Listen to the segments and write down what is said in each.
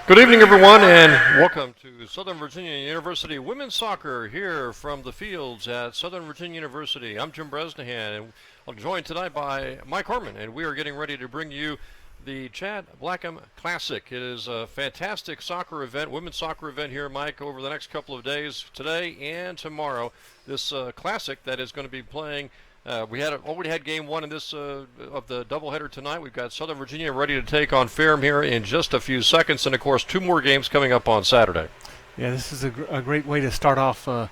Good evening, everyone, and welcome to Southern Virginia University Women's Soccer here from the fields at Southern Virginia University. I'm Jim Bresnahan, and I'm joined tonight by Mike Harmon, and we are getting ready to bring you the Chad Blackham Classic. It is a fantastic soccer event, women's soccer event here, Mike, over the next couple of days, today and tomorrow. This classic that is going to be playing. We already had game one in this of the doubleheader tonight. We've got Southern Virginia ready to take on Ferrum here in just a few seconds, and of course, two more games coming up on Saturday. Yeah, this is a great way to start off the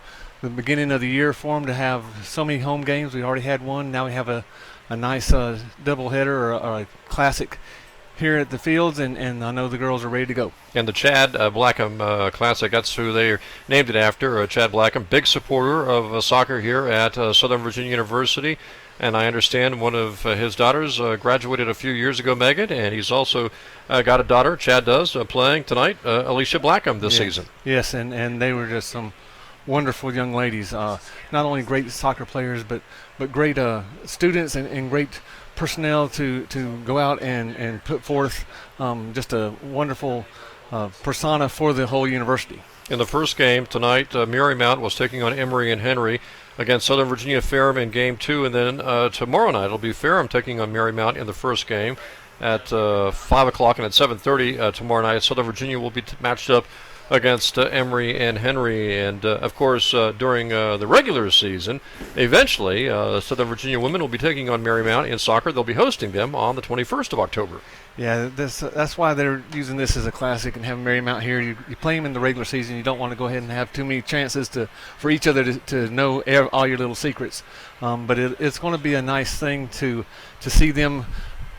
beginning of the year for them to have so many home games. We already had one. Now we have a nice doubleheader or a classic here at the fields, and I know the girls are ready to go. And the Chad Blackham Classic, that's who they named it after, Chad Blackham, big supporter of soccer here at Southern Virginia University. And I understand one of his daughters graduated a few years ago, Megan, and he's also got a daughter, Chad does, playing tonight, Alicia Blackham this season. Yes, and they were just some wonderful young ladies. Not only great soccer players, but great students and great personnel to go out and put forth just a wonderful persona for the whole university. In the first game tonight, Marymount was taking on Emory and Henry against Southern Virginia Ferrum in game two, and then tomorrow night it'll be Ferrum taking on Marymount in the first game at 5 o'clock, and at 7:30 tomorrow night Southern Virginia will be matched up against Emory and Henry. And of course, during the regular season, eventually Southern Virginia women will be taking on Marymount in soccer. They'll be hosting them on the 21st of October. Yeah, that's why they're using this as a classic and having Marymount here. You play them in the regular season. You don't want to go ahead and have too many chances for each other to know all your little secrets. But it's going to be a nice thing to see them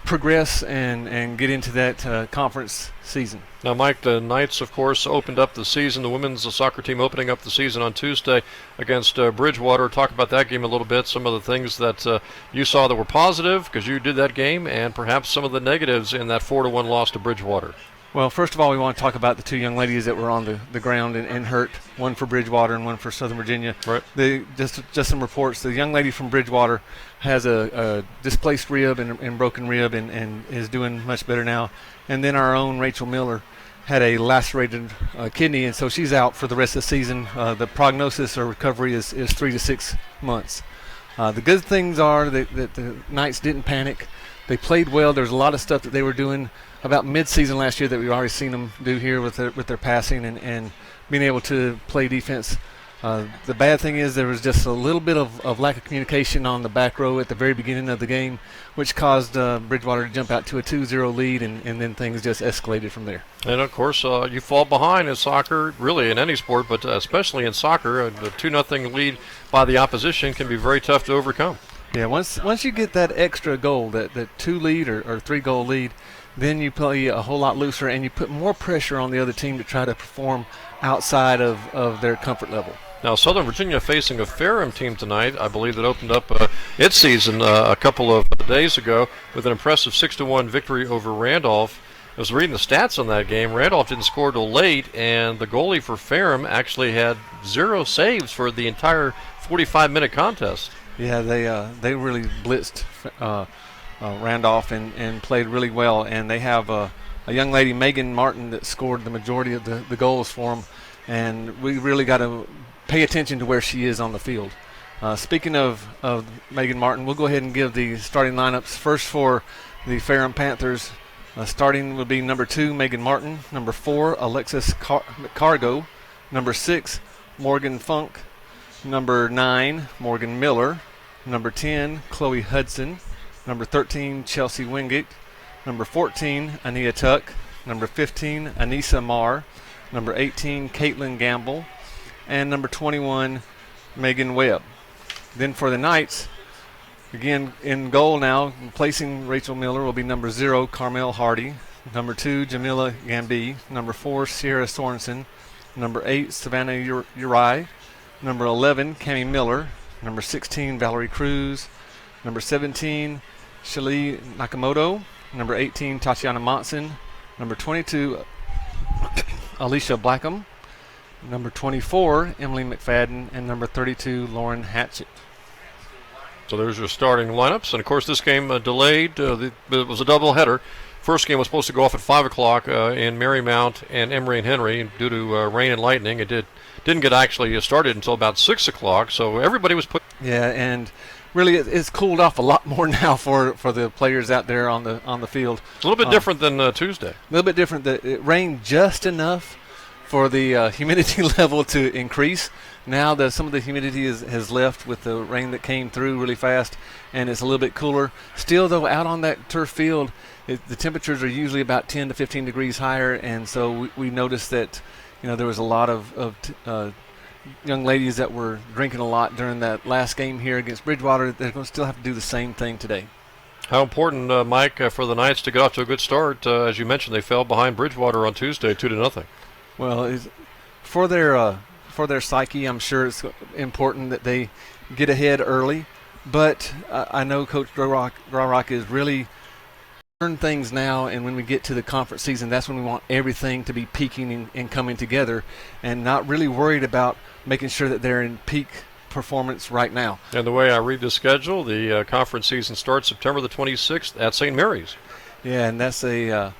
progress and get into that conference season. Now, Mike, the Knights, of course, opened up the season. The women's soccer team opening up the season on Tuesday against Bridgewater. Talk about that game a little bit, some of the things that you saw that were positive because you did that game, and perhaps some of the negatives in that 4-1 loss to Bridgewater. Well, first of all, we want to talk about the two young ladies that were on the ground and hurt, one for Bridgewater and one for Southern Virginia. Right. Just some reports. The young lady from Bridgewater has a displaced rib and broken rib and is doing much better now. And then our own Rachel Miller had a lacerated kidney, and so she's out for the rest of the season. The prognosis or recovery is 3 to 6 months. The good things are that the Knights didn't panic. They played well. There's a lot of stuff that they were doing about mid-season last year that we've already seen them do here with their passing and being able to play defense. The bad thing is there was just a little bit of lack of communication on the back row at the very beginning of the game, which caused Bridgewater to jump out to a 2-0 lead, and then things just escalated from there. And, of course, you fall behind in soccer, really in any sport, but especially in soccer. The 2-0 lead by the opposition can be very tough to overcome. Yeah, once you get that extra goal, that 2 lead or 3-goal lead, then you play a whole lot looser and you put more pressure on the other team to try to perform outside of their comfort level. Now, Southern Virginia facing a Ferrum team tonight, I believe, that opened up its season a couple of days ago with an impressive 6-1 victory over Randolph. I was reading the stats on that game. Randolph didn't score till late, and the goalie for Ferrum actually had 0 saves for the entire 45-minute contest. Yeah, they really blitzed Randolph and played really well, and they have a young lady, Megan Martin, that scored the majority of the goals for them, and we really got to pay attention to where she is on the field. Speaking of Megan Martin, we'll go ahead and give the starting lineups. First for the Ferrum Panthers, starting will be number 2, Megan Martin, number 4, Alexis Cargo, number 6, Morgan Funk, number 9, Morgan Miller, number 10, Chloe Hudson, number 13, Chelsea Wingate, number 14, Ania Tuck, number 15, Anissa Marr, number 18, Caitlin Gamble, and number 21, Megan Webb. Then for the Knights, again in goal now, replacing Rachel Miller will be number 0, Carmel Hardy, number 2, Jamila Gambi, number 4, Sierra Sorensen, number 8, Savannah Uri, number 11, Cami Miller, number 16, Valerie Cruz, number 17, Shali Nakamoto, number 18, Tatiana Monson, number 22, Alicia Blackham, number 24, Emily McFadden, and number 32, Lauren Hatchett. So there's your starting lineups. And, of course, this game delayed. It was a doubleheader. First game was supposed to go off at 5 o'clock in Marymount and Emory and Henry due to rain and lightning. It didn't get actually started until about 6 o'clock, so everybody was put. Yeah, and really it's cooled off a lot more now for the players out there on the field. It's a little bit different than Tuesday. A little bit different. It rained just enough for the humidity level to increase. Now that some of the humidity has left with the rain that came through really fast, and it's a little bit cooler. Still, though, out on that turf field, the temperatures are usually about 10 to 15 degrees higher, and so we noticed that there was a lot of young ladies that were drinking a lot during that last game here against Bridgewater. They're going to still have to do the same thing today. How important, Mike, for the Knights to get off to a good start? As you mentioned, they fell behind Bridgewater on Tuesday, 2-0. Well, for their psyche, I'm sure it's important that they get ahead early. But I know Coach Graurock is really learn things now, and when we get to the conference season, that's when we want everything to be peaking and coming together, and not really worried about making sure that they're in peak performance right now. And the way I read the schedule, the conference season starts September the 26th at St. Mary's. Yeah, and that's a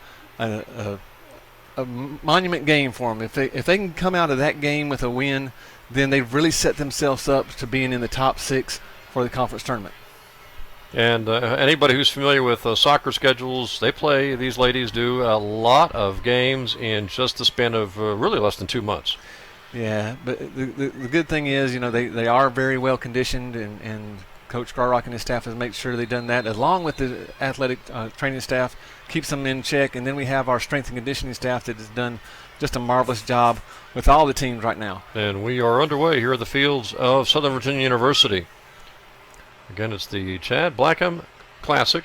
monument game for them. If they can come out of that game with a win, then they've really set themselves up to being in the top 6 for the conference tournament. And anybody who's familiar with soccer schedules, these ladies do a lot of games in just the span of really less than 2 months. Yeah, but the good thing is, they are very well conditioned, and Coach Graurock and his staff has made sure they've done that, along with the athletic training staff, keeps them in check. And then we have our strength and conditioning staff that has done just a marvelous job with all the teams right now. And we are underway here at the fields of Southern Virginia University. Again, it's the Chad Blackham Classic.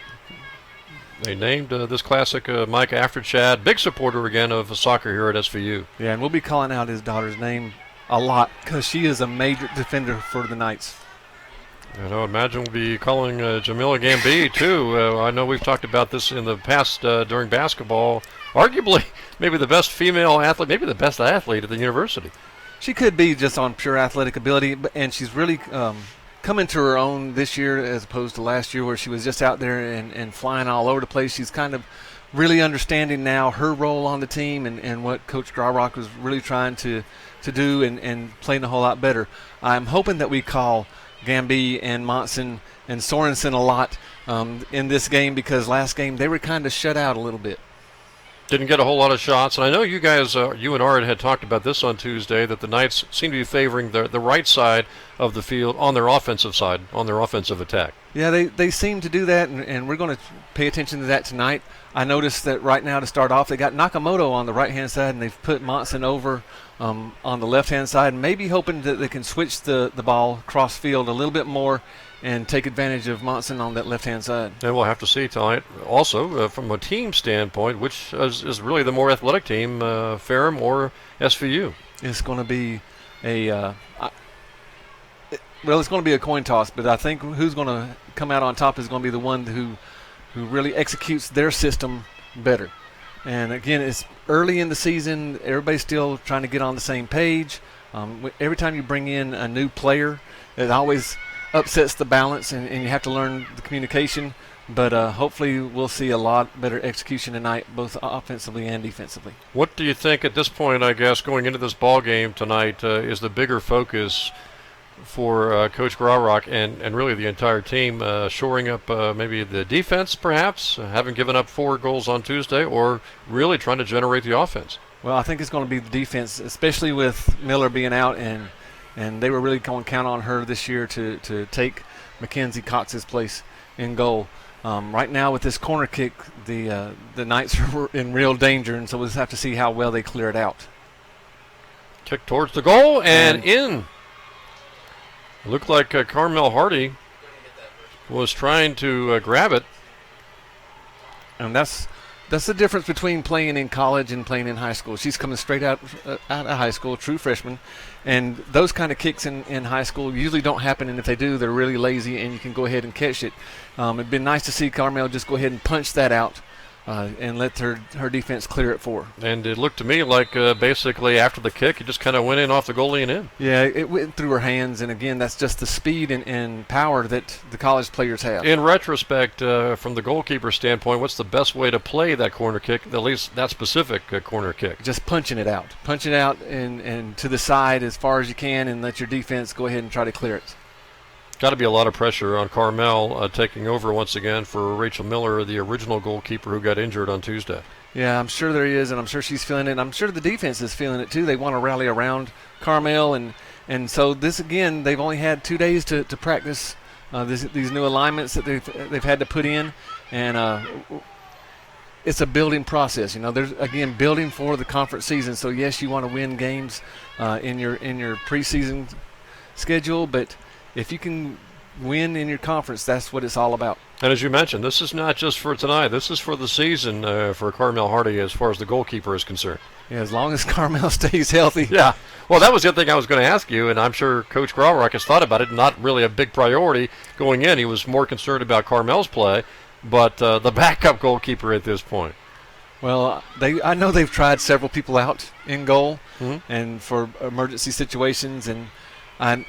They named this classic, Mike, after Chad. Big supporter, again, of soccer here at SVU. Yeah, and we'll be calling out his daughter's name a lot because she is a major defender for the Knights. And I would imagine we'll be calling Jamila Gambi, too. I know we've talked about this in the past during basketball. Arguably, maybe the best female athlete, maybe the best athlete at the university. She could be just on pure athletic ability, and she's really come into her own this year as opposed to last year where she was just out there and flying all over the place. She's kind of really understanding now her role on the team and what Coach Graurock was really trying to do and playing a whole lot better. I'm hoping that we call Gambi and Monson and Sorensen a lot in this game because last game they were kind of shut out a little bit. Didn't get a whole lot of shots. And I know you guys, you and Art had talked about this on Tuesday, that the Knights seem to be favoring the right side of the field on their offensive side, on their offensive attack. Yeah, they seem to do that, and we're going to pay attention to that tonight. I noticed that right now to start off, they got Nakamoto on the right-hand side, and they've put Monson over on the left-hand side, maybe hoping that they can switch the ball cross-field a little bit more and take advantage of Monson on that left-hand side. And we'll have to see tonight also from a team standpoint, which is really the more athletic team, Ferrum or SVU. It's going to be it's going to be a coin toss, but I think who's going to come out on top is going to be the one who really executes their system better. And again, it's early in the season. Everybody's still trying to get on the same page. Every time you bring in a new player, it always upsets the balance, and you have to learn the communication. But hopefully we'll see a lot better execution tonight, both offensively and defensively. What do you think at this point, I guess, going into this ball game tonight, is the bigger focus for Coach Graurock and really the entire team, shoring up maybe the defense perhaps, having given up 4 goals on Tuesday, or really trying to generate the offense? Well, I think it's going to be the defense, especially with Miller being out, and they were really going to count on her this year to take Mackenzie Cox's place in goal. Right now with this corner kick, the Knights are in real danger, and so we'll just have to see how well they clear it out. Kick towards the goal and in. Looked like Carmel Hardy was trying to grab it. And that's the difference between playing in college and playing in high school. She's coming straight out of high school, true freshman. And those kind of kicks in high school usually don't happen, and if they do, they're really lazy, and you can go ahead and catch it. It'd been nice to see Carmel just go ahead and punch that out and let her defense clear it for her. And it looked to me like basically after the kick, it just kind of went in off the goalie and in. Yeah, it went through her hands, and again, that's just the speed and power that the college players have. In retrospect, from the goalkeeper standpoint, what's the best way to play that corner kick, at least that specific corner kick? Just punching it out. Punch it out and to the side as far as you can, and let your defense go ahead and try to clear it. Got to be a lot of pressure on Carmel taking over once again for Rachel Miller, the original goalkeeper who got injured on Tuesday. Yeah, I'm sure there is, and I'm sure she's feeling it. And I'm sure the defense is feeling it too. They want to rally around Carmel, and so this again, they've only had 2 days to practice these new alignments that they've had to put in, and it's a building process. There's again building for the conference season. So yes, you want to win games in your preseason schedule, but if you can win in your conference, that's what it's all about. And as you mentioned, this is not just for tonight. This is for the season for Carmel Hardy as far as the goalkeeper is concerned. Yeah, as long as Carmel stays healthy. Yeah. Well, that was the other thing I was going to ask you, and I'm sure Coach Graurock has thought about it. Not really a big priority going in. He was more concerned about Carmel's play, but the backup goalkeeper at this point. Well, I know they've tried several people out in goal Mm-hmm. and for emergency situations, and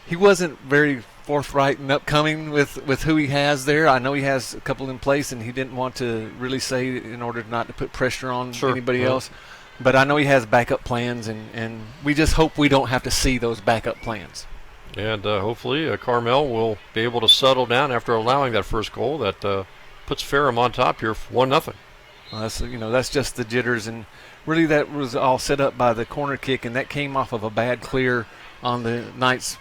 he wasn't very forthright and upcoming with who he has there. I know he has a couple in place, and he didn't want to really say in order not to put pressure on anybody else. But I know he has backup plans, and we just hope we don't have to see those backup plans. And hopefully Carmel will be able to settle down after allowing that first goal that puts Ferrum on top here 1-0. Well, that's just the jitters, and really that was all set up by the corner kick, and that came off of a bad clear on the Knights'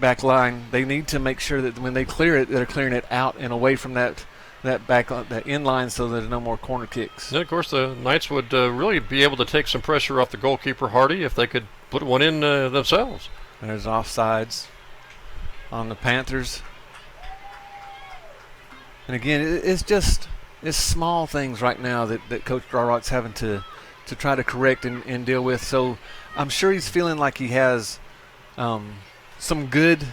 back line. They need to make sure that when they clear it, they're clearing it out and away from that end line, so there's no more corner kicks. And of course, the Knights would really be able to take some pressure off the goalkeeper Hardy if they could put one in themselves. There's offsides on the Panthers. And again, it's small things right now that Coach Graurock's having to try to correct and deal with. So I'm sure he's feeling like he has some good,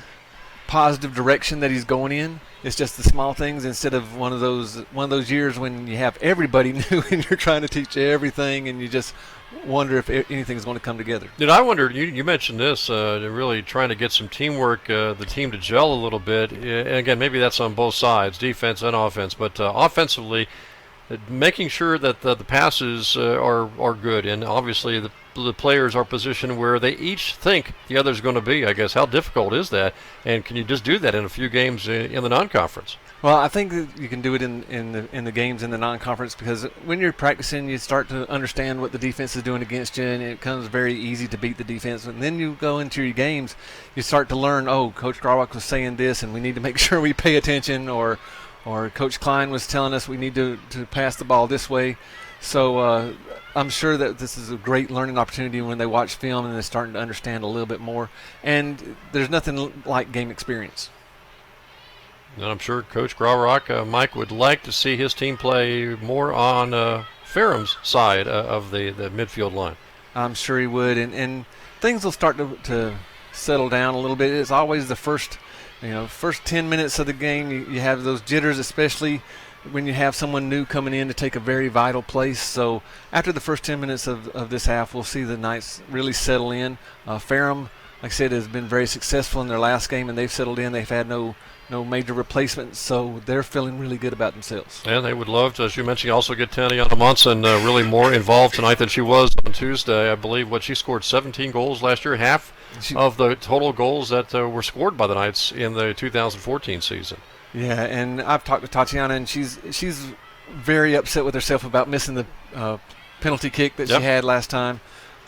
positive direction that he's going in. It's just the small things instead of one of those years when you have everybody new and you're trying to teach everything and you just wonder if anything's going to come together. I wondered, you mentioned this, really trying to get some teamwork, the team to gel a little bit. And again, maybe that's on both sides, defense and offense. But offensively, making sure that the passes are good, and obviously the players are positioned where they each think the other's going to be. I guess how difficult is that, and can you just do that in a few games in the non-conference? Well, I think that you can do it in the games in the non-conference, because when you're practicing, you start to understand what the defense is doing against you, and it becomes very easy to beat the defense. And then you go into your games, you start to learn, oh, Coach Graurock was saying this, and we need to make sure we pay attention, or Coach Klein was telling us we need to pass the ball this way. So I'm sure that this is a great learning opportunity when they watch film and they're starting to understand a little bit more. And there's nothing like game experience. And I'm sure Coach Graurock, Mike, would like to see his team play more on Ferrum's side of the midfield line. I'm sure he would. And things will start to settle down a little bit. It's always the first 10 minutes of the game. You have those jitters, especially when you have someone new coming in to take a very vital place. So after the first 10 minutes of this half, we'll see the Knights really settle in. Ferrum, like I said, has been very successful in their last game, and they've settled in. They've had no major replacements, so they're feeling really good about themselves. And they would love to, as you mentioned, also get Tatiana Monson really more involved tonight than she was on Tuesday. I believe she scored 17 goals last year, half of the total goals that were scored by the Knights in the 2014 season. Yeah, and I've talked to Tatiana, and she's very upset with herself about missing the penalty kick that she had last time.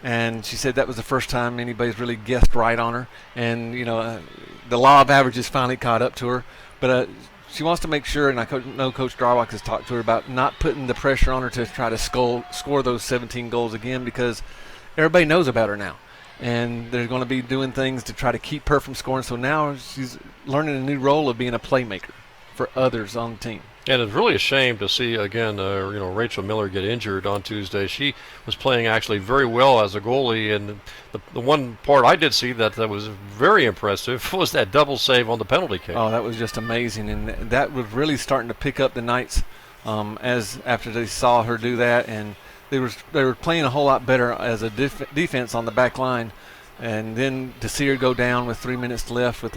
And she said that was the first time anybody's really guessed right on her. And, the law of averages finally caught up to her. But she wants to make sure, and I know Coach Graurock has talked to her about not putting the pressure on her to try to score those 17 goals again, because everybody knows about her now. And they're going to be doing things to try to keep her from scoring. So now she's learning a new role of being a playmaker for others on the team. And it's really a shame to see again, Rachel Miller get injured on Tuesday. She was playing actually very well as a goalie, and the one part I did see that was very impressive was that double save on the penalty kick. Oh, that was just amazing, and that was really starting to pick up the Knights as after they saw her do that, and they were playing a whole lot better as a defense on the back line. And then to see her go down with 3 minutes left with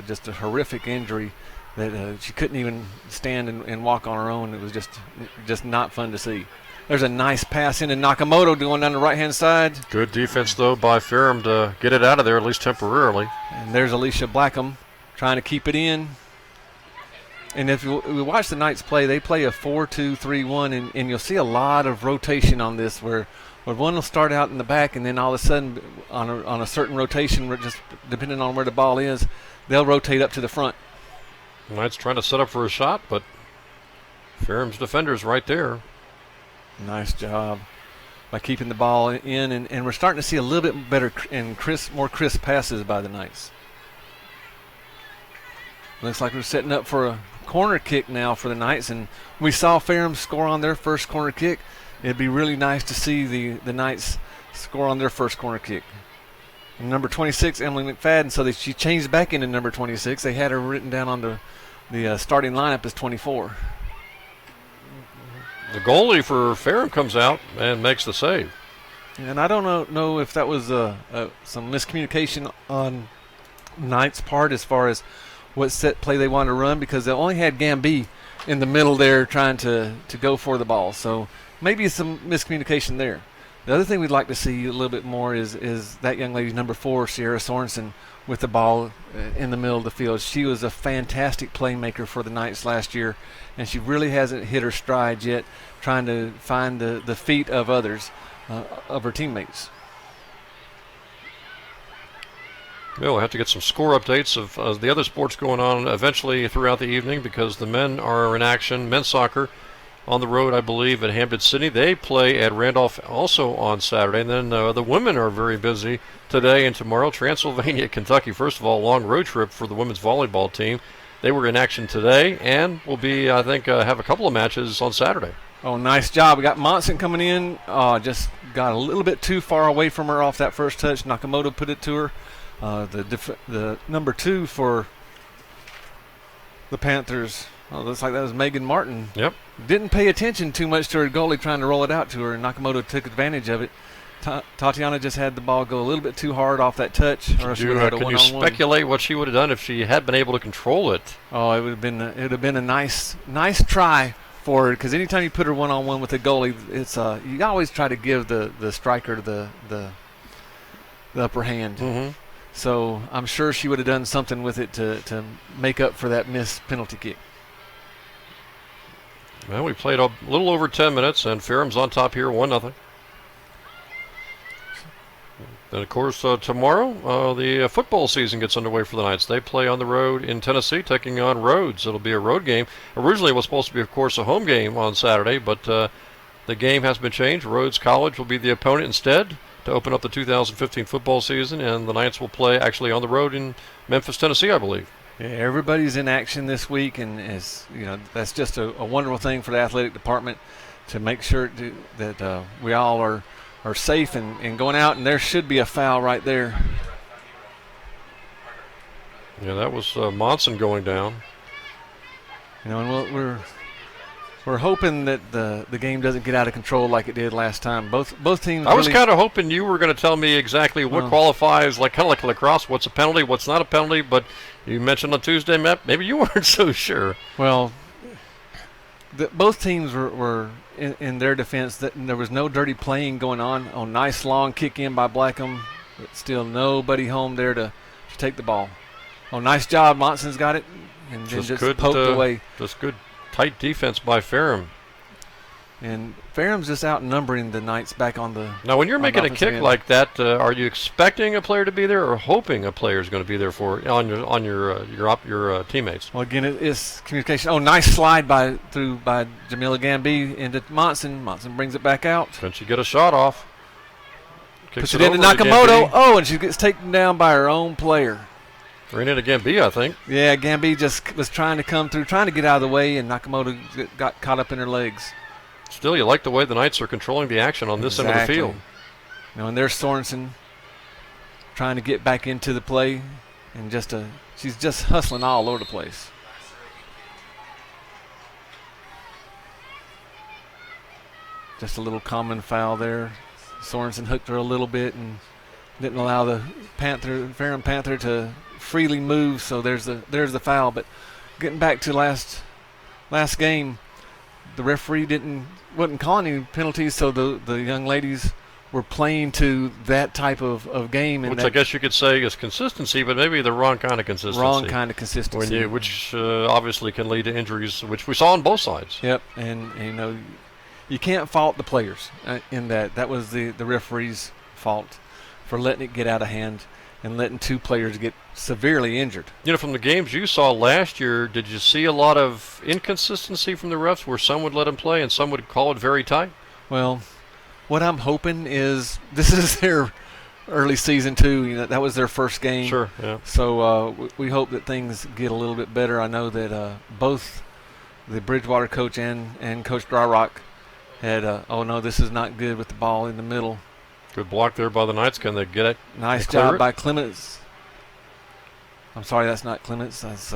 just a horrific injury that she couldn't even stand and walk on her own. It was just not fun to see. There's a nice pass into Nakamoto going down the right-hand side. Good defense, though, by Ferrum to get it out of there, at least temporarily. And there's Alicia Blackham trying to keep it in. And if we watch the Knights play, they play a 4-2-3-1, and you'll see a lot of rotation on this where one will start out in the back, and then all of a sudden on a certain rotation, just depending on where the ball is, they'll rotate up to the front. Knights trying to set up for a shot, but Ferrum's defender's right there. Nice job by keeping the ball in, and we're starting to see a little bit better and more crisp passes by the Knights. Looks like we're setting up for a corner kick now for the Knights, and we saw Ferrum score on their first corner kick. It'd be really nice to see the Knights score on their first corner kick. And number 26, Emily McFadden, so that she changed back into number 26. They had her written down on the starting lineup as 24. The goalie for Ferrum comes out and makes the save. And I don't know if that was some miscommunication on Knights' part as far as what set play they wanted to run, because they only had Gamby in the middle there trying to go for the ball. So maybe some miscommunication there. The other thing we'd like to see a little bit more is that young lady, number 4, Sierra Sorensen, with the ball in the middle of the field. She was a fantastic playmaker for the Knights last year, and she really hasn't hit her stride yet, trying to find the feet of others, of her teammates. We'll have to get some score updates of the other sports going on eventually throughout the evening, because the men are in action. Men's soccer on the road, I believe, at Hampton City. They play at Randolph also on Saturday. And then the women are very busy today and tomorrow. Transylvania, Kentucky. First of all, long road trip for the women's volleyball team. They were in action today and will be, I think, have a couple of matches on Saturday. Oh, nice job. We got Monson coming in. Just got a little bit too far away from her off that first touch. Nakamoto put it to her. The number 2 for the Panthers, looks like that was Megan Martin. Yep. Didn't pay attention too much to her goalie trying to roll it out to her, and Nakamoto took advantage of it. Tatiana just had the ball go a little bit too hard off that touch. Or she would have had a can you one-on-one. Speculate what she would have done if she had been able to control it? Oh, it would have been a nice try for her, because anytime you put her one-on-one with a goalie, it's you always try to give the striker the upper hand. Mm-hmm. So I'm sure she would have done something with it to make up for that missed penalty kick. Well, we played a little over 10 minutes, and Ferrum's on top here, 1-0. Then, of course, tomorrow the football season gets underway for the Knights. They play on the road in Tennessee, taking on Rhodes. It'll be a road game. Originally, it was supposed to be, of course, a home game on Saturday, but the game has been changed. Rhodes College will be the opponent instead to open up the 2015 football season, and the Knights will play actually on the road in Memphis, Tennessee, I believe. Yeah, everybody's in action this week, and that's just a wonderful thing for the athletic department to make sure that we all are safe and going out, and there should be a foul right there. Yeah, that was Monson going down. And we're hoping that the game doesn't get out of control like it did last time. Both teams. I was kind of hoping you were going to tell me exactly what qualifies, kind of like lacrosse, what's a penalty, what's not a penalty. But you mentioned on Tuesday, Matt, maybe you weren't so sure. Well, both teams were in their defense that there was no dirty playing going on. Oh, nice long kick in by Blackham, but still nobody home there to take the ball. Oh, nice job. Monson's got it, and then just poked away. Just good. Tight defense by Ferrum. And Ferrum's just outnumbering the Knights back on the. Now, when you're making a kick like that, are you expecting a player to be there, or hoping a player is going to be there on your teammates? Well, again, it's communication. Oh, nice slide by Jamila Gamby into Monson. Monson brings it back out. Can she get a shot off? Puts it into Nakamoto. Oh, and she gets taken down by her own player. Ran into Gambia, I think. Yeah, Gambi just was trying to come through, trying to get out of the way, and Nakamoto got caught up in her legs. Still, you like the way the Knights are controlling the action on this end of the field. And there's Sorensen trying to get back into the play, and she's just hustling all over the place. Just a little common foul there. Sorensen hooked her a little bit and didn't allow the Ferrum Panther to freely move. So there's the foul. But getting back to last game, the referee wasn't calling any penalties. So the young ladies were playing to that type of game, which I guess you could say is consistency, but maybe the wrong kind of consistency. Wrong kind of consistency, which obviously can lead to injuries, which we saw on both sides. Yep, and you can't fault the players in that. That was the referee's fault for letting it get out of hand and letting two players get severely injured. From the games you saw last year, did you see a lot of inconsistency from the refs where some would let them play and some would call it very tight? Well, what I'm hoping is this is their early season too. That was their first game. Sure, yeah. So we hope that things get a little bit better. I know that both the Bridgewater coach and Coach Dryrock had, oh no, this is not good with the ball in the middle. Good block there by the Knights. Can they get it? Nice job by Clements. I'm sorry, that's not Clements. That's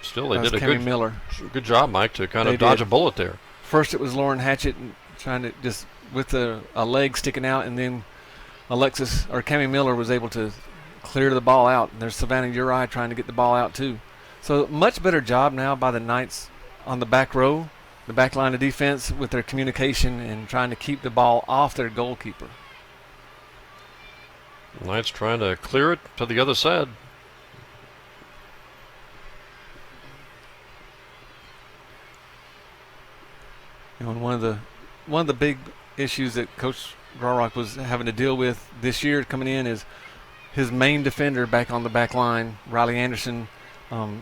still, they did a good job, Mike, to kind of dodge a bullet there. First, it was Lauren Hatchett trying to just with a leg sticking out, and then Cammie Miller was able to clear the ball out. And there's Savannah Uri trying to get the ball out too. So much better job now by the Knights on the back row, the back line of defense with their communication and trying to keep the ball off their goalkeeper. Knights trying to clear it to the other side. And one of the big issues that Coach Garrock was having to deal with this year coming in is his main defender back on the back line, Riley Anderson,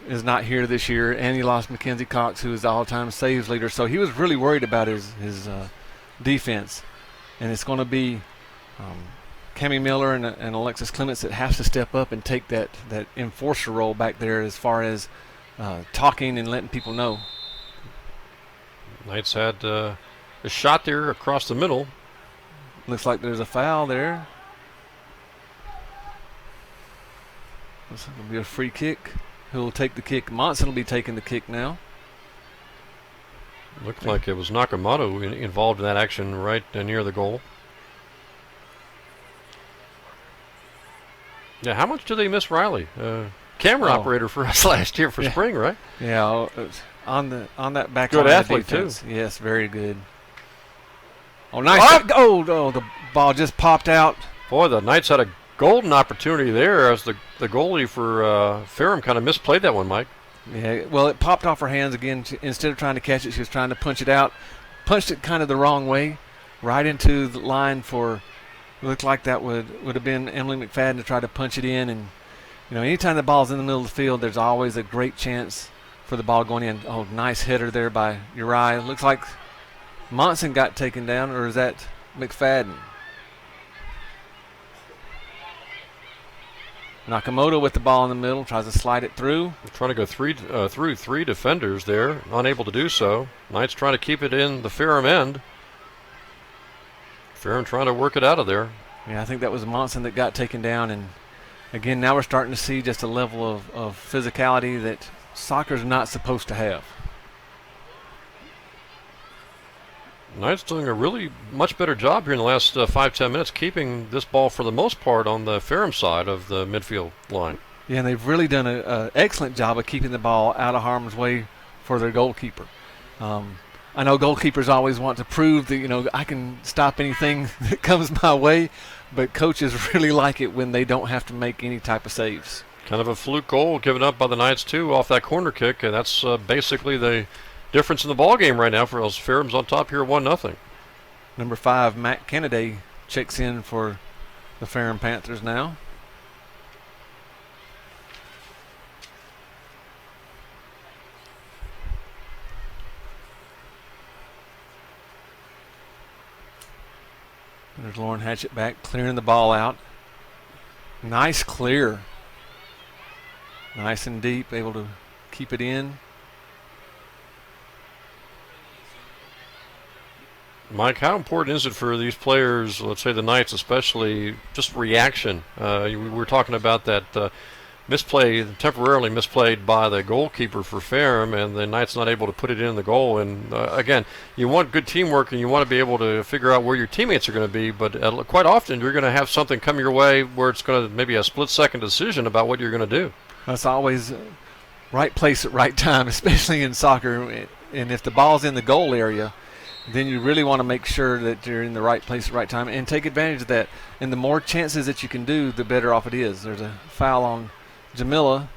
is not here this year, and he lost Mackenzie Cox, who is the all-time saves leader. So he was really worried about his defense, and it's going to be Cammie Miller and Alexis Clements that has to step up and take that enforcer role back there as far as talking and letting people know. Knights had a shot there across the middle. Looks like there's a foul there. This will be a free kick. Who will take the kick? Monson will be taking the kick now. Looked like it was Nakamoto involved in that action right near the goal. Yeah, how much do they miss Riley? Camera operator for us last year for spring, right? Yeah, on that back good line athlete too. Yes, very good. Oh, nice! Oh, the ball just popped out. Boy, the Knights had a golden opportunity there as the goalie for Ferrum kind of misplayed that one, Mike. Yeah, well, it popped off her hands again. Instead of trying to catch it, she was trying to punch it out. Punched it kind of the wrong way, right into the line for. It looked like that would have been Emily McFadden to try to punch it in. And anytime the ball's in the middle of the field, there's always a great chance for the ball going in. Oh, nice header there by Uri. Looks like Monson got taken down, or is that McFadden? Nakamoto with the ball in the middle, tries to slide it through. Trying to go through three defenders there, unable to do so. Knights trying to keep it in the Ferrum end. Ferrum trying to work it out of there. Yeah, I think that was Monson that got taken down. And again, now we're starting to see just a level of physicality that soccer's not supposed to have. Knights doing a really much better job here in the last 5-10 minutes, keeping this ball for the most part on the Ferrum side of the midfield line. Yeah, and they've really done an excellent job of keeping the ball out of harm's way for their goalkeeper. I know goalkeepers always want to prove that, I can stop anything that comes my way, but coaches really like it when they don't have to make any type of saves. Kind of a fluke goal given up by the Knights, too, off that corner kick, and that's basically the difference in the ball game right now for us. Ferrum's on top here 1-0. Number 5, Matt Kennedy, checks in for the Ferrum Panthers now. There's Lauren Hatchett back, clearing the ball out. Nice clear. Nice and deep, able to keep it in. Mike, how important is it for these players, let's say the Knights especially, just reaction? We were talking about that temporarily misplayed by the goalkeeper for Ferrum, and the Knights not able to put it in the goal. And again, you want good teamwork and you want to be able to figure out where your teammates are going to be, but quite often you're going to have something come your way where it's going to maybe a split-second decision about what you're going to do. That's always right place at right time, especially in soccer. And if the ball's in the goal area, then you really want to make sure that you're in the right place at the right time and take advantage of that. And the more chances that you can do, the better off it is. There's a foul on Jamila.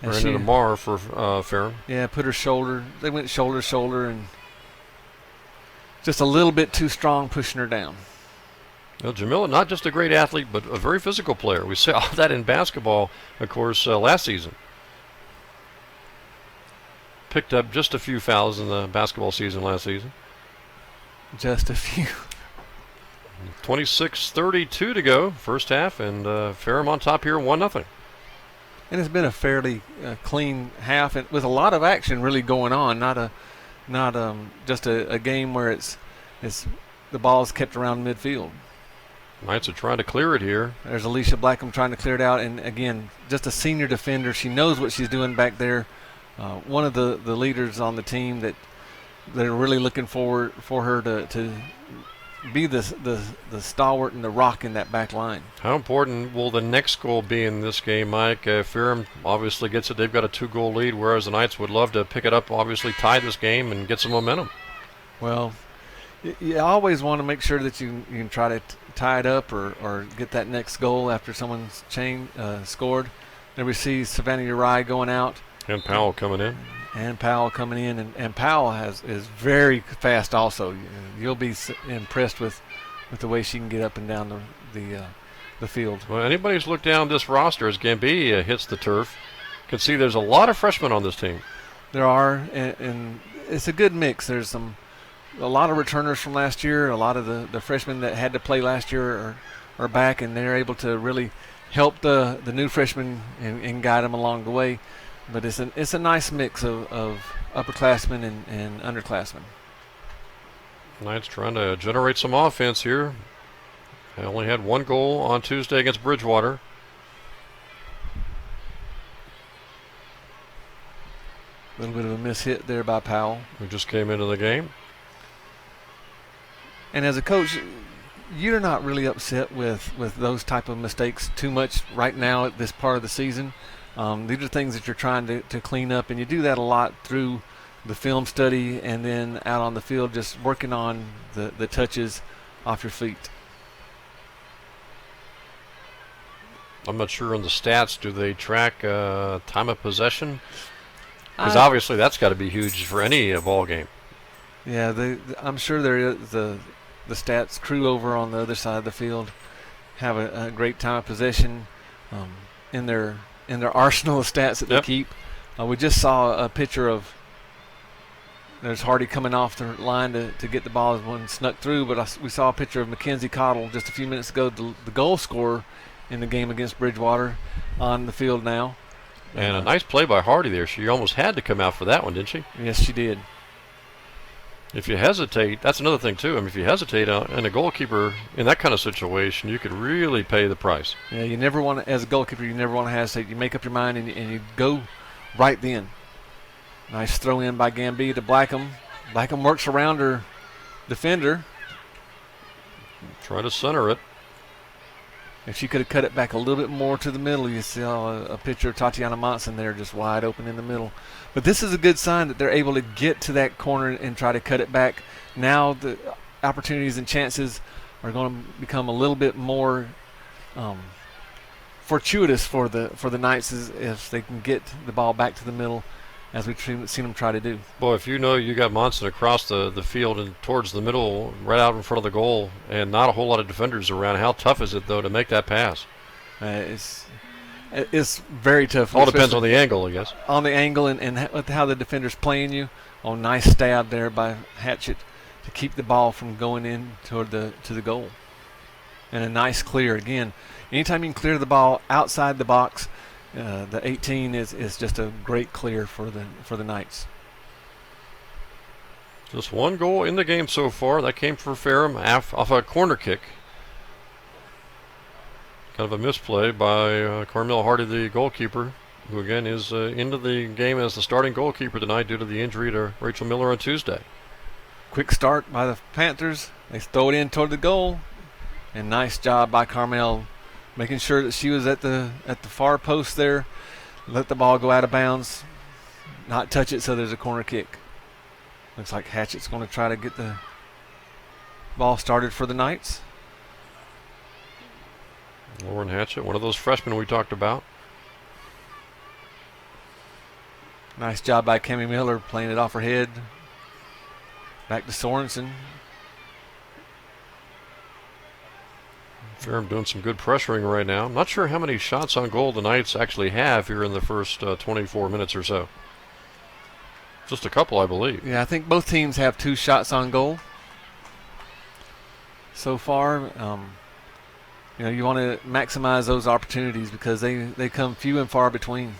Ran into Mar for Ferrum. Yeah, put her shoulder. They went shoulder to shoulder and just a little bit too strong pushing her down. Well, Jamila, not just a great athlete, but a very physical player. We saw that in basketball, of course, last season. Picked up just a few fouls in the basketball season last season. Just a few. 26:32 to go, first half, and Ferrum on top here, 1-0. And it's been a fairly clean half, and with a lot of action really going on. Not just a game where it's the ball's kept around midfield. Knights are trying to clear it here. There's Alicia Blackham trying to clear it out, and again, just a senior defender. She knows what she's doing back there. One of the leaders on the team that they're really looking for her to be the stalwart and the rock in that back line. How important will the next goal be in this game, Mike? Ferrum obviously gets it. They've got a 2-goal lead, whereas the Knights would love to pick it up, obviously tie this game and get some momentum. Well, you always want to make sure that you can try to tie it up or get that next goal after someone's scored. Then we see Savannah Uri going out. And Powell coming in. And Powell coming in, and Powell is very fast also. You'll be impressed with the way she can get up and down the field. Well, anybody's looked down this roster as Gambia hits the turf can see there's a lot of freshmen on this team. There are, and it's a good mix. There's a lot of returners from last year. A lot of the freshmen that had to play last year are back, and they're able to really help the new freshmen and guide them along the way. But it's a nice mix of upperclassmen and underclassmen. Knights trying to generate some offense here. They only had one goal on Tuesday against Bridgewater. A little bit of a miss-hit there by Powell. Who just came into the game. And as a coach, you're not really upset with those type of mistakes too much right now at this part of the season. These are things that you're trying to clean up, and you do that a lot through the film study and then out on the field just working on the touches off your feet. I'm not sure on the stats. Do they track time of possession? Because obviously that's got to be huge for any ball game. Yeah, I'm sure there is the stats crew over on the other side of the field have a great time of possession in their arsenal of stats that they keep. We just saw a picture of there's Hardy coming off the line to get the ball as one snuck through, but we saw a picture of Mackenzie Cottle just a few minutes ago, the goal scorer in the game against Bridgewater, on the field now. And a nice play by Hardy there. She almost had to come out for that one, didn't she? Yes, she did. If you hesitate, that's another thing too. I mean, if you hesitate and a goalkeeper in that kind of situation, you could really pay the price. Yeah, you never want to, as a goalkeeper, you never want to hesitate. You make up your mind and you go right then. Nice throw in by Gambia to Blackham. Blackham works around her defender. Try to center it. If she could have cut it back a little bit more to the middle, you saw a picture of Tatiana Monson there just wide open in the middle. But this is a good sign that they're able to get to that corner and try to cut it back. Now the opportunities and chances are going to become a little bit more fortuitous for the Knights if they can get the ball back to the middle, as we've seen them try to do. Boy, if you know you got Monson across the field and towards the middle, right out in front of the goal, and not a whole lot of defenders around, how tough is it, though, to make that pass? It's very tough. All depends on the angle, I guess. On the angle and with how the defender's playing you. Oh, nice stab there by Hatchett to keep the ball from going in to the goal. and a nice clear. Again, anytime you can clear the ball outside the box, the 18 is just a great clear for the Knights. Just one goal in the game so far. That came for Ferrum off a corner kick. Kind of a misplay by Carmel Hardy, the goalkeeper, who again is into the game as the starting goalkeeper tonight due to the injury to Rachel Miller on Tuesday. Quick start by the Panthers. They throw it in toward the goal, and nice job by Carmel, making sure that she was at the far post there. Let the ball go out of bounds, not touch it, so there's a corner kick. Looks like Hatchett's going to try to get the ball started for the Knights. Lauren Hatchett, one of those freshmen we talked about. Nice job by Cammie Miller playing it off her head. Back to Sorensen. Ferrum doing some good pressuring right now. I'm not sure how many shots on goal the Knights actually have here in the first 24 minutes or so. Just a couple, I believe. Yeah, I think both teams have 2 shots on goal so far. You want to maximize those opportunities because they come few and far between,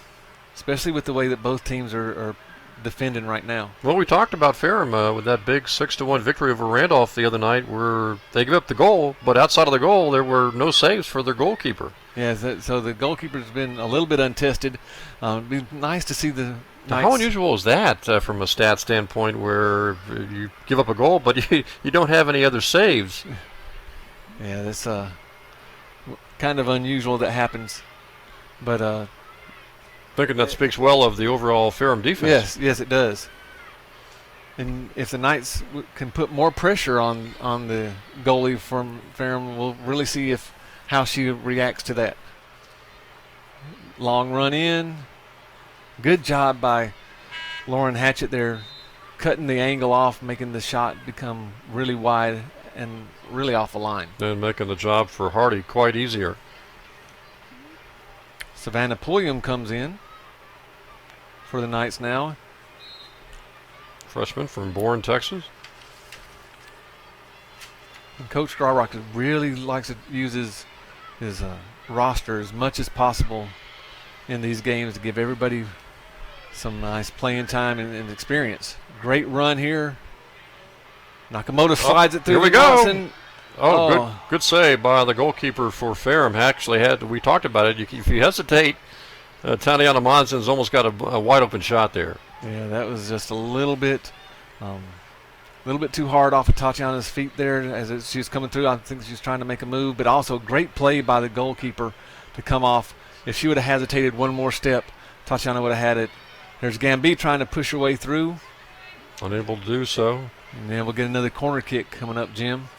especially with the way that both teams are defending right now. Well, we talked about Ferrum with that big 6-1 victory over Randolph the other night where they gave up the goal, but outside of the goal there were no saves for their goalkeeper. Yeah, so the goalkeeper's been a little bit untested. It'd be nice to see the Knights. How unusual is that from a stat standpoint where you give up a goal but you don't have any other saves? Yeah, that's kind of unusual that happens. But thinking that speaks well of the overall Ferrum defense. Yes, it does. And if the Knights can put more pressure on the goalie from Ferrum, we'll really see how she reacts to that. Long run in. Good job by Lauren Hatchett there, cutting the angle off, making the shot become really wide and really off the line. And making the job for Hardy quite easier. Savannah Pulliam comes in for the Knights now. Freshman from Bourne, Texas. And Coach Garrock really likes to use his roster as much as possible in these games to give everybody some nice playing time and experience. Great run here. Nakamoto slides it through. Here we go. Johnson. Good save by the goalkeeper for Ferrum. Actually we talked about it. If you hesitate, Tatiana Monson's almost got a wide open shot there. Yeah, that was just a little bit too hard off of Tatiana's feet there as she was coming through. I think she was trying to make a move, but also great play by the goalkeeper to come off. If she would have hesitated one more step, Tatiana would have had it. There's Gamby trying to push her way through. Unable to do so. And then we'll get another corner kick coming up, Jim.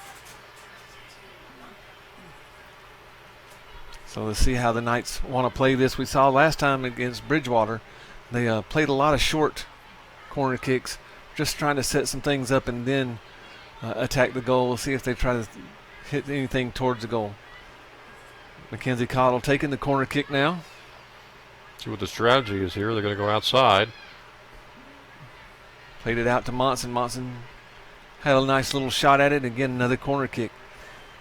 So let's see how the Knights want to play this. We saw last time against Bridgewater, they played a lot of short corner kicks, just trying to set some things up and then attack the goal. We'll see if they try to hit anything towards the goal. Mackenzie Cottle taking the corner kick now. See what the strategy is here. They're going to go outside. Played it out to Monson. Monson had a nice little shot at it. Again, another corner kick.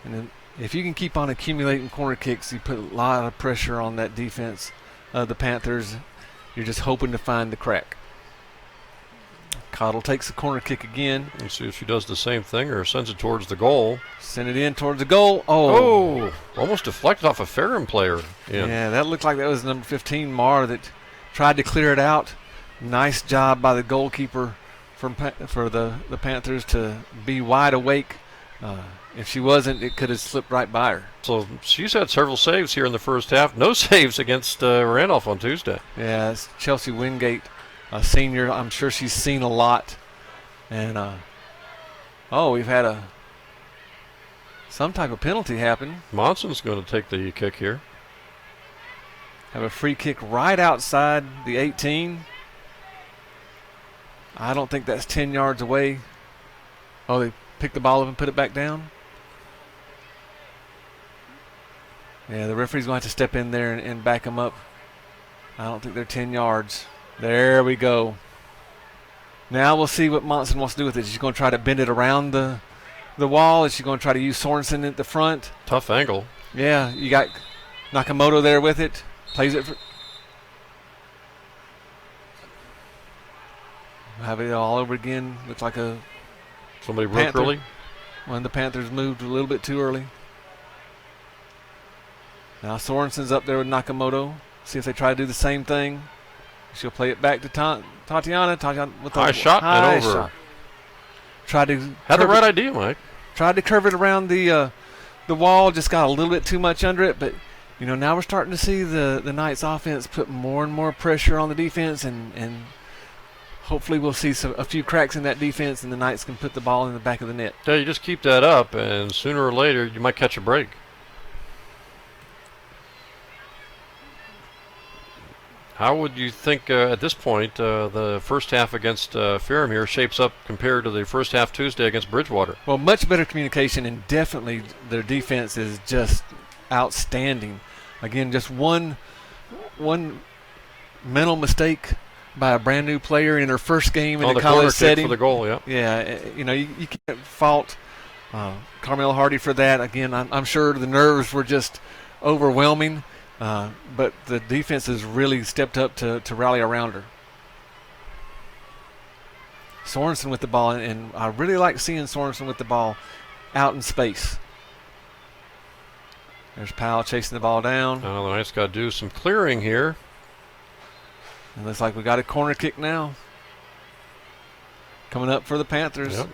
And then if you can keep on accumulating corner kicks, you put a lot of pressure on that defense of the Panthers. You're just hoping to find the crack. Cottle takes the corner kick again. Let's see if she does the same thing or sends it towards the goal. Send it in towards the goal. Oh, almost deflected off a Ferrum player. Yeah, that looked like that was number 15, Marr, that tried to clear it out. Nice job by the goalkeeper for the Panthers to be wide awake. If she wasn't, it could have slipped right by her. So she's had several saves here in the first half. No saves against Randolph on Tuesday. Yeah, it's Chelsea Wingate, a senior. I'm sure she's seen a lot. And, we've had some type of penalty happen. Monson's going to take the kick here. Have a free kick right outside the 18. I don't think that's 10 yards away. Oh, they picked the ball up and put it back down. Yeah, the referee's going to have to step in there and back them up. I don't think they're 10 yards. There we go. Now we'll see what Monson wants to do with it. She's going to try to bend it around the the wall. Is she going to try to use Sorensen at the front? Tough angle. Yeah, you got Nakamoto there with it. Plays it for. Have it all over again. Looks like a Somebody broke Panther. early. When the Panthers moved a little bit too early. Now Sorensen's up there with Nakamoto. See if they try to do the same thing. She'll play it back to Tatiana. Tatiana with the High shot and over. shot. Tried to Had the curve right it, idea, Mike. tried to curve it around the wall. Just got a little bit too much under it. But now we're starting to see the Knights offense put more and more pressure on the defense, and hopefully we'll see a few cracks in that defense, and the Knights can put the ball in the back of the net. Yeah, you just keep that up, and sooner or later you might catch a break. How would you think at this point the first half against Ferrum here shapes up compared to the first half Tuesday against Bridgewater? Well, much better communication, and definitely their defense is just outstanding. Again, just one mental mistake by a brand new player in her first game in a college setting for the goal. Yeah. Yeah, you can't fault Carmel Hardy for that. Again, I'm sure the nerves were just overwhelming, but the defense has really stepped up to rally around her. Sorensen with the ball, and I really like seeing Sorensen with the ball out in space. There's Powell chasing the ball down. The Knights got to do some clearing here. It looks like we got a corner kick now. Coming up for the Panthers. Yep.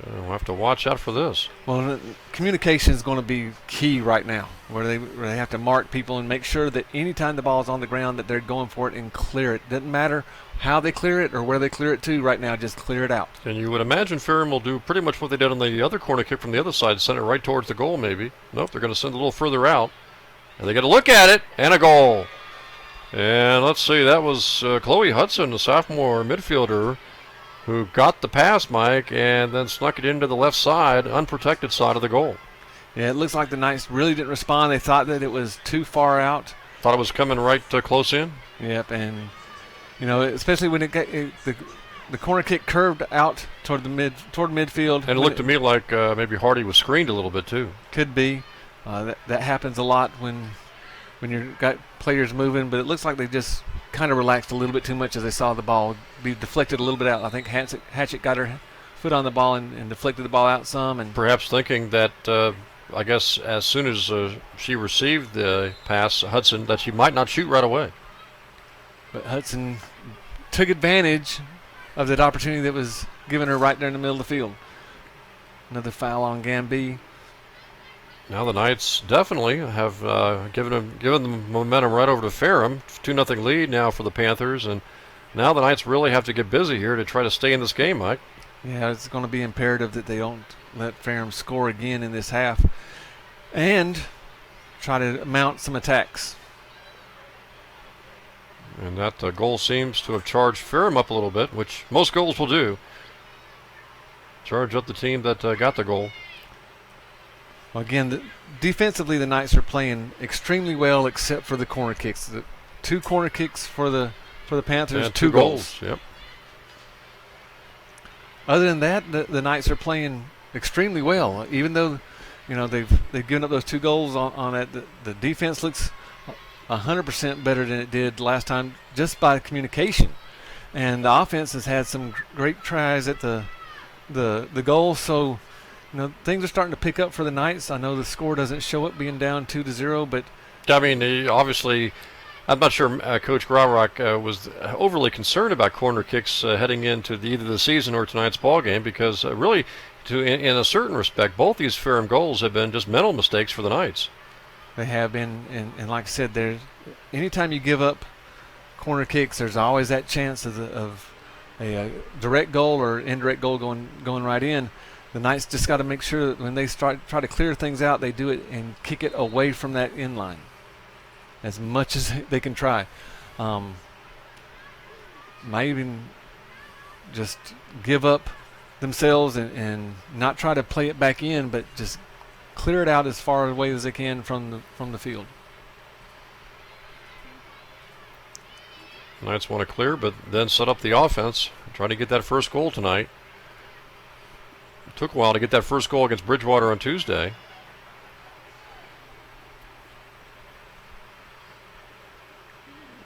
We'll have to watch out for this. Well, communication is going to be key right now, where they have to mark people and make sure that anytime the ball is on the ground that they're going for it and clear it. Doesn't matter how they clear it or where they clear it to right now, just clear it out. And you would imagine Ferrum will do pretty much what they did on the other corner kick from the other side, send it right towards the goal maybe. Nope, they're going to send it a little further out. And they get a look at it, and a goal. And let's see, that was Chloe Hudson, the sophomore midfielder, who got the pass, Mike, and then snuck it into the left side, unprotected side of the goal. Yeah, it looks like the Knights really didn't respond. They thought that it was too far out. Thought it was coming right close in. Yep, and especially when the corner kick curved out toward midfield. And it looked to me like maybe Hardy was screened a little bit too. Could be. That happens a lot when you've got players moving, but it looks like they just kind of relaxed a little bit too much as they saw the ball be deflected a little bit out. I think Hatchett got her foot on the ball and deflected the ball out some. And perhaps thinking that, I guess, as soon as she received the pass, Hudson, that she might not shoot right away. But Hudson took advantage of that opportunity that was given her right there in the middle of the field. Another foul on Gamby. Now the Knights definitely have given them momentum right over to Ferrum. 2-0 lead now for the Panthers, and now the Knights really have to get busy here to try to stay in this game, Mike. Yeah, it's going to be imperative that they don't let Ferrum score again in this half and try to mount some attacks. And that goal seems to have charged Ferrum up a little bit, which most goals will do. Charge up the team that got the goal. Well, again, defensively, the Knights are playing extremely well, except for the corner kicks. The 2 corner kicks for the Panthers, and 2 goals. Yep. Other than that, the Knights are playing extremely well. Even though, they've given up those 2 goals on that, the defense looks 100% better than it did last time, just by communication. And the offense has had some great tries at the goal. So. Things are starting to pick up for the Knights. I know the score doesn't show up being down 2-0, but I mean, obviously, I'm not sure Coach Graurock was overly concerned about corner kicks heading into either the season or tonight's ball game, because really, in a certain respect, both these Ferrum goals have been just mental mistakes for the Knights. They have been, and like I said, anytime you give up corner kicks, there's always that chance of a direct goal or indirect goal going right in. The Knights just got to make sure that when they try to clear things out, they do it and kick it away from that in line as much as they can try. Might even just give up themselves and not try to play it back in, but just clear it out as far away as they can from the field. Knights want to clear, but then set up the offense, try to get that first goal tonight. Took a while to get that first goal against Bridgewater on Tuesday.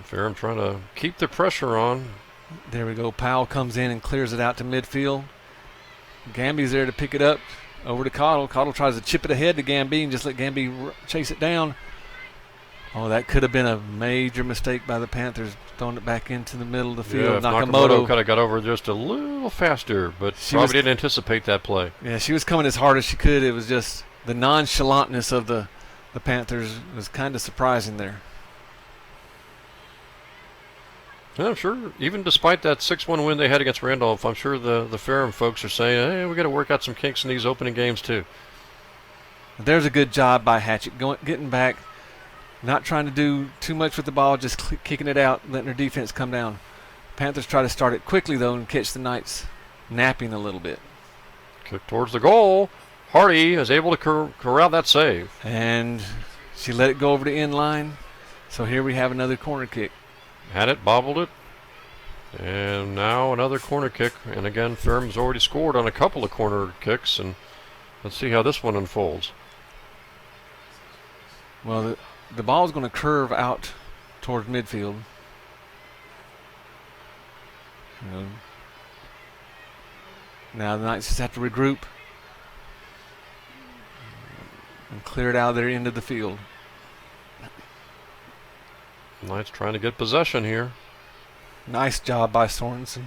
Ferrum trying to keep the pressure on. There we go. Powell comes in and clears it out to midfield. Gamby's there to pick it up over to Cottle. Cottle tries to chip it ahead to Gamby and just let Gamby chase it down. Oh, that could have been a major mistake by the Panthers, throwing it back into the middle of the field. Yeah, Nakamoto could have got over just a little faster, but probably didn't anticipate that play. Yeah, she was coming as hard as she could. It was just the nonchalantness of the Panthers was kind of surprising there. Yeah, I'm sure. Even despite that 6-1 win they had against Randolph, I'm sure the Ferrum folks are saying, hey, we got to work out some kinks in these opening games too. There's a good job by Hatchett, getting back, not trying to do too much with the ball, just kicking it out, letting her defense come down. Panthers try to start it quickly, though, and catch the Knights napping a little bit. Kick towards the goal. Hardy is able to corral that save. And she let it go over the end line. So here we have another corner kick. Had it, bobbled it. And now another corner kick. And again, Ferrum's already scored on a couple of corner kicks. And let's see how this one unfolds. Well, the ball's going to curve out towards midfield. Now the Knights just have to regroup and clear it out of their end of the field. Knights trying to get possession here. Nice job by Sorensen.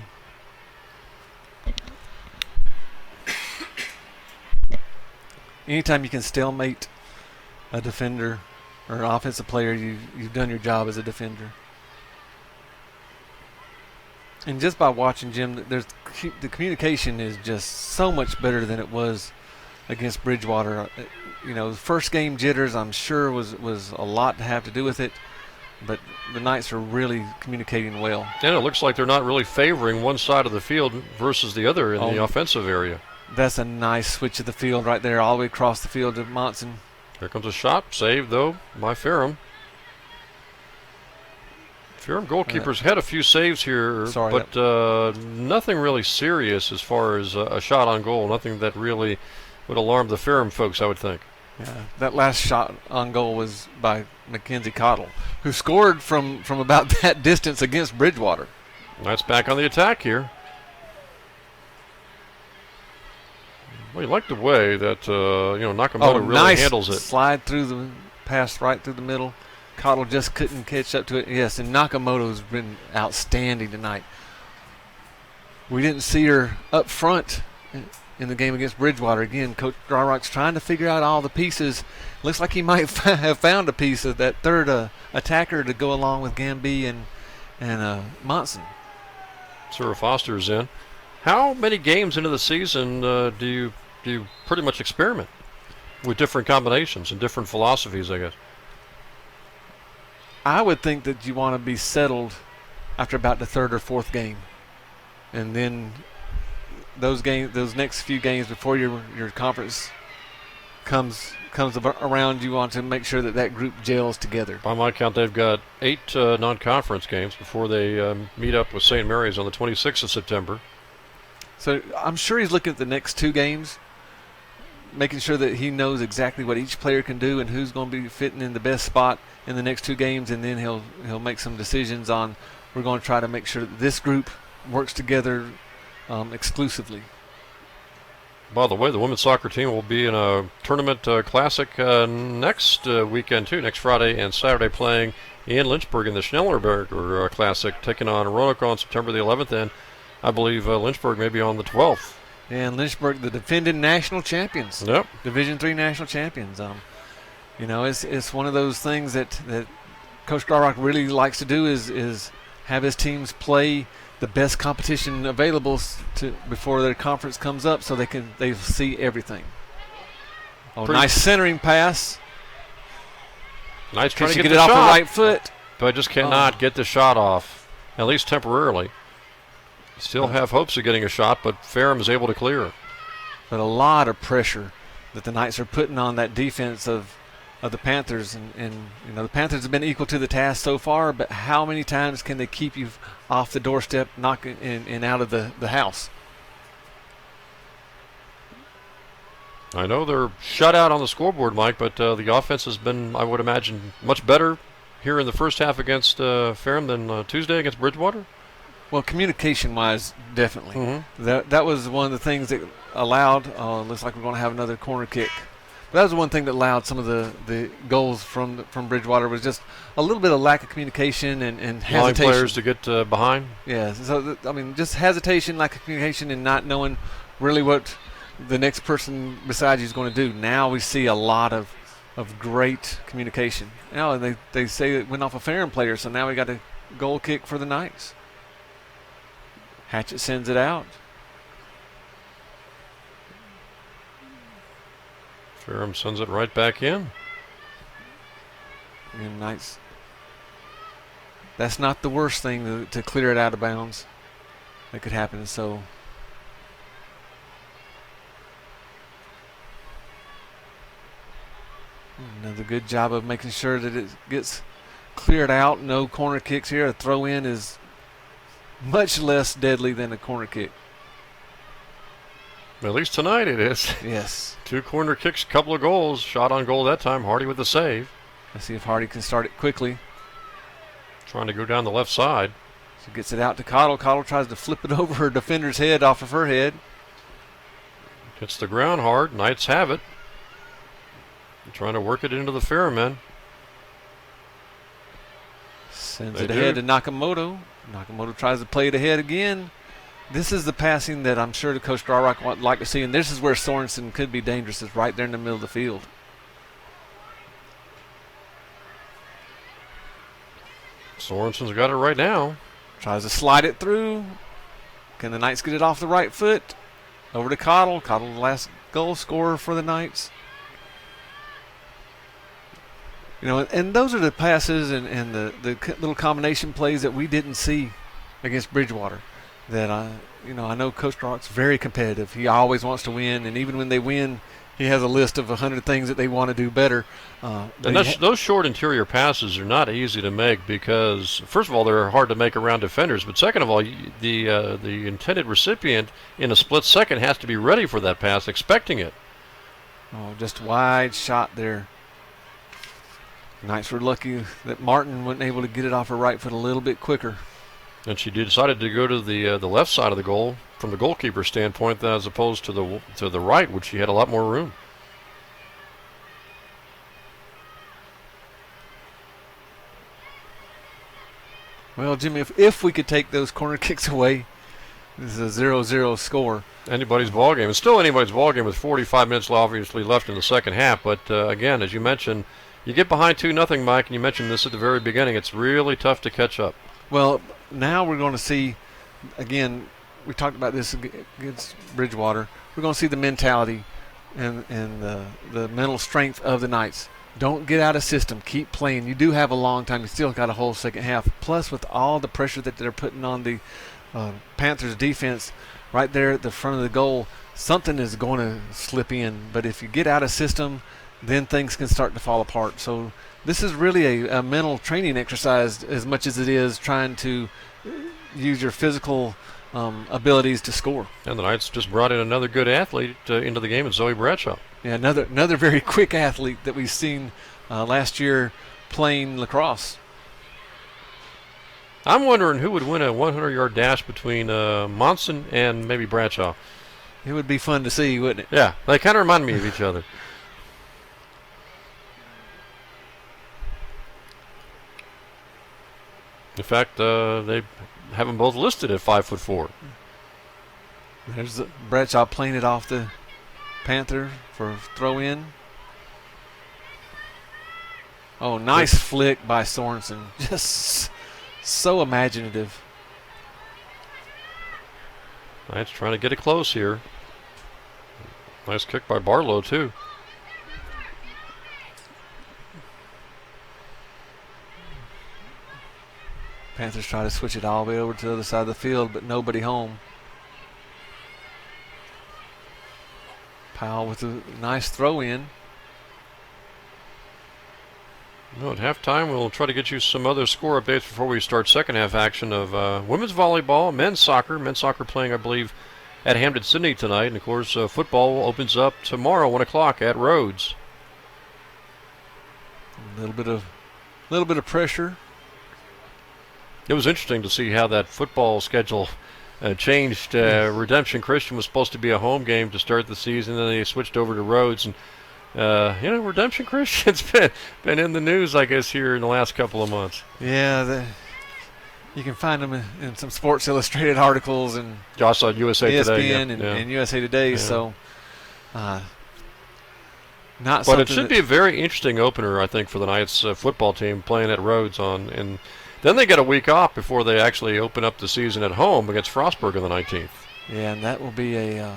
Anytime you can stalemate a defender or an offensive player, you've done your job as a defender. And just by watching Jim, the communication is just so much better than it was against Bridgewater. The first game jitters, I'm sure, was a lot to have to do with it. But the Knights are really communicating well. And it looks like they're not really favoring one side of the field versus the other in the offensive area. That's a nice switch of the field right there, all the way across the field to Monson. Here comes a shot, saved though by Ferrum. Ferrum goalkeepers had a few saves here, but nothing really serious as far as a shot on goal. Nothing that really would alarm the Ferrum folks, I would think. Yeah, that last shot on goal was by Mackenzie Cottle, who scored from about that distance against Bridgewater. That's back on the attack here. Well, you like the way that Nakamoto really handles it. Slide through the pass right through the middle. Cottle just couldn't catch up to it. Yes, and Nakamoto's been outstanding tonight. We didn't see her up front in the game against Bridgewater. Again, Coach Dryrock's trying to figure out all the pieces. Looks like he might have found a piece of that third attacker to go along with Gamby and Monson. Sarah Foster's in. How many games into the season do you pretty much experiment with different combinations and different philosophies, I guess? I would think that you want to be settled after about the third or fourth game. And then those next few games before your conference comes around, you want to make sure that group gels together. By my count, they've got 8 non-conference games before they meet up with St. Mary's on the 26th of September. So I'm sure he's looking at the next 2 games, making sure that he knows exactly what each player can do and who's going to be fitting in the best spot in the next 2 games, and then he'll make some decisions on, we're going to try to make sure that this group works together exclusively. By the way, the women's soccer team will be in a tournament classic next weekend too, next Friday and Saturday, playing in Lynchburg in the Schnellenberger Classic, taking on Roanoke on September the 11th, and I believe Lynchburg may be on the 12th. And Lynchburg, the defending national champions. Yep. Division III national champions. It's one of those things that Coach Garrock really likes to do is have his teams play the best competition available before their conference comes up, so they see everything. Nice centering pass. Nice trying to get it off the right foot, but just cannot get the shot off, at least temporarily. Still have hopes of getting a shot, but Ferrum is able to clear it. But a lot of pressure that the Knights are putting on that defense of the Panthers, and the Panthers have been equal to the task so far, but how many times can they keep you off the doorstep, knocking and out of the house? I know they're shut out on the scoreboard, Mike, but the offense has been, I would imagine, much better here in the first half against Ferrum than Tuesday against Bridgewater. Well, communication-wise, definitely. Mm-hmm. That was one of the things that allowed. Looks like we're going to have another corner kick. But that was one thing that allowed some of the goals from Bridgewater was just a little bit of lack of communication and hesitation. Allowing players to get behind. Yeah. So just hesitation, lack of communication, and not knowing really what the next person beside you is going to do. Now we see a lot of great communication. Now they say it went off a Ferrum player, so now we got a goal kick for the Knights. Hatchett sends it out. Ferrum sends it right back in. And Knights. That's not the worst thing to clear it out of bounds. That could happen. So another good job of making sure that it gets cleared out. No corner kicks here. A throw in is much less deadly than a corner kick. At least tonight it is. Yes. 2 corner kicks, couple of goals. Shot on goal that time. Hardy with the save. Let's see if Hardy can start it quickly. Trying to go down the left side. She gets it out to Cottle. Cottle tries to flip it over her defender's head off of her head. Hits the ground hard. Knights have it. Trying to work it into the Ferrum men. Sends it ahead to Nakamoto. Nakamoto tries to play it ahead again. This is the passing that I'm sure the Coach Starrock would like to see, and this is where Sorensen could be dangerous, is right there in the middle of the field. Sorensen's got it right now. Tries to slide it through. Can the Knights get it off the right foot? Over to Cottle. Cottle, the last goal scorer for the Knights. You know, and those are the passes and the little combination plays that we didn't see against Bridgewater. That I know Coach Starrock's very competitive. He always wants to win, and even when they win, he has a list of 100 things that they want to do better. And those short interior passes are not easy to make because, first of all, they're hard to make around defenders. But second of all, the intended recipient in a split second has to be ready for that pass, expecting it. Oh, just wide shot there. Knights were lucky that Martin wasn't able to get it off her right foot a little bit quicker. And she decided to go to the left side of the goal from the goalkeeper's standpoint as opposed to the right, which she had a lot more room. Well, Jimmy, if we could take those corner kicks away, this is a 0-0 score. Anybody's ball game. It's still anybody's ball game with 45 minutes obviously left in the second half. But again, as you mentioned, you get behind 2-0, Mike, and you mentioned this at the very beginning. It's really tough to catch up. Well, now we're going to see, again, we talked about this against Bridgewater. We're going to see the mentality and the mental strength of the Knights. Don't get out of system. Keep playing. You do have a long time. You still got a whole second half. Plus, with all the pressure that they're putting on the Panthers defense right there at the front of the goal, something is going to slip in. But if you get out of system, then things can start to fall apart. So this is really a mental training exercise as much as it is trying to use your physical abilities to score. And the Knights just brought in another good athlete into the game, and Zoe Bradshaw. Yeah, another very quick athlete that we've seen last year playing lacrosse. I'm wondering who would win a 100-yard dash between Monson and maybe Bradshaw. It would be fun to see, wouldn't it? Yeah, they kind of remind me of each other. In fact, they have them both listed at 5'4". There's Bradshaw playing it off the Panther for throw in. Oh, nice flick by Sorensen. Just so imaginative. Knights trying to get it close here. Nice kick by Barlow, too. Panthers try to switch it all the way over to the other side of the field, but nobody home. Powell with a nice throw in. Well, at halftime, we'll try to get you some other score updates before we start second half action of women's volleyball, men's soccer. Men's soccer playing, I believe, at Hampden-Sydney tonight. And, of course, football opens up tomorrow, 1 o'clock at Rhodes. A little bit of pressure. It was interesting to see how that football schedule changed. Redemption Christian was supposed to be a home game to start the season, and then they switched over to Rhodes. And Redemption Christian's been in the news, I guess, here in the last couple of months. Yeah, you can find them in some Sports Illustrated articles and Josh on USA ESPN Today. and USA Today. Yeah. So, not. But it should be a very interesting opener, I think, for the Knights football team playing at Rhodes and then they get a week off before they actually open up the season at home against Frostburg on the 19th. Yeah, and that will be a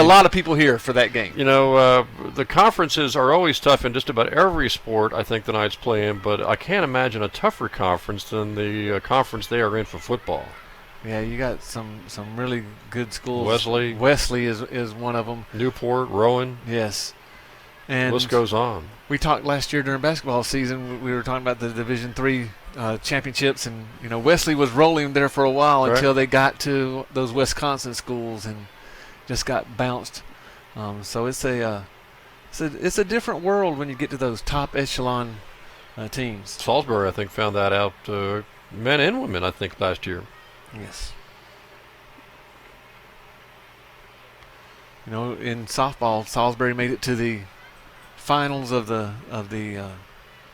lot of people here for that game. The conferences are always tough in just about every sport I think the Knights play in, but I can't imagine a tougher conference than the conference they are in for football. Yeah, you got some really good schools. Wesley is one of them. Newport, Rowan. Yes. And the list goes on. We talked last year during basketball season. We were talking about the Division III championships, and Wesley was rolling there for a while until they got to those Wisconsin schools and just got bounced. So it's a different world when you get to those top echelon teams. Salisbury, I think, found that out, men and women, I think, last year. Yes. In softball, Salisbury made it to the finals of the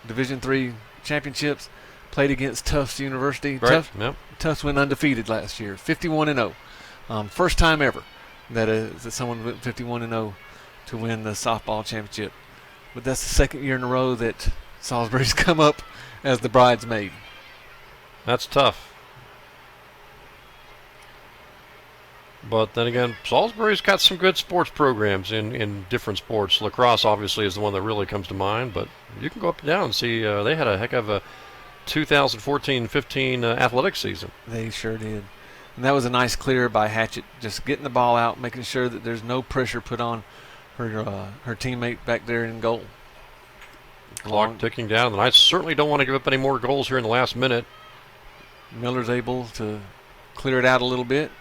Division III championships. Played against Tufts University. Right. Tufts went undefeated last year, 51-0. First time ever that someone went 51-0 to win the softball championship. But that's the second year in a row that Salisbury's come up as the bridesmaid. That's tough. But then again, Salisbury's got some good sports programs in different sports. Lacrosse obviously is the one that really comes to mind, but you can go up and down and see they had a heck of a 2014-15 athletic season. They sure did. And that was a nice clear by Hatchett, just getting the ball out, making sure that there's no pressure put on her teammate back there in goal. Clock ticking down. The Knights certainly don't want to give up any more goals here in the last minute. Miller's able to clear it out a little bit.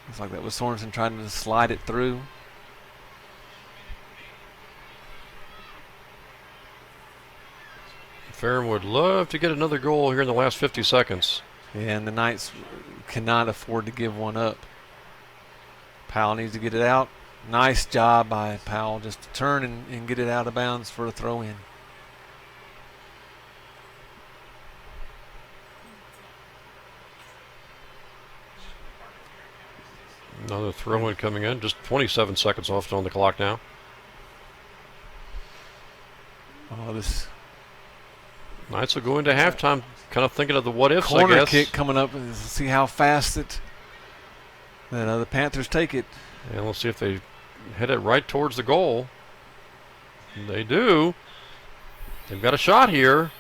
Looks like that was Sorensen trying to slide it through. Ferrum would love to get another goal here in the last 50 seconds. And the Knights cannot afford to give one up. Powell needs to get it out. Nice job by Powell just to turn and get it out of bounds for a throw-in. Another throw-in coming in. Just 27 seconds off on the clock now. This Knights will go into halftime kind of thinking of the what-ifs, I corner guess. kick coming up. And see how fast that the Panthers take it. And we'll see if they hit it right towards the goal. They do. They've got a shot here.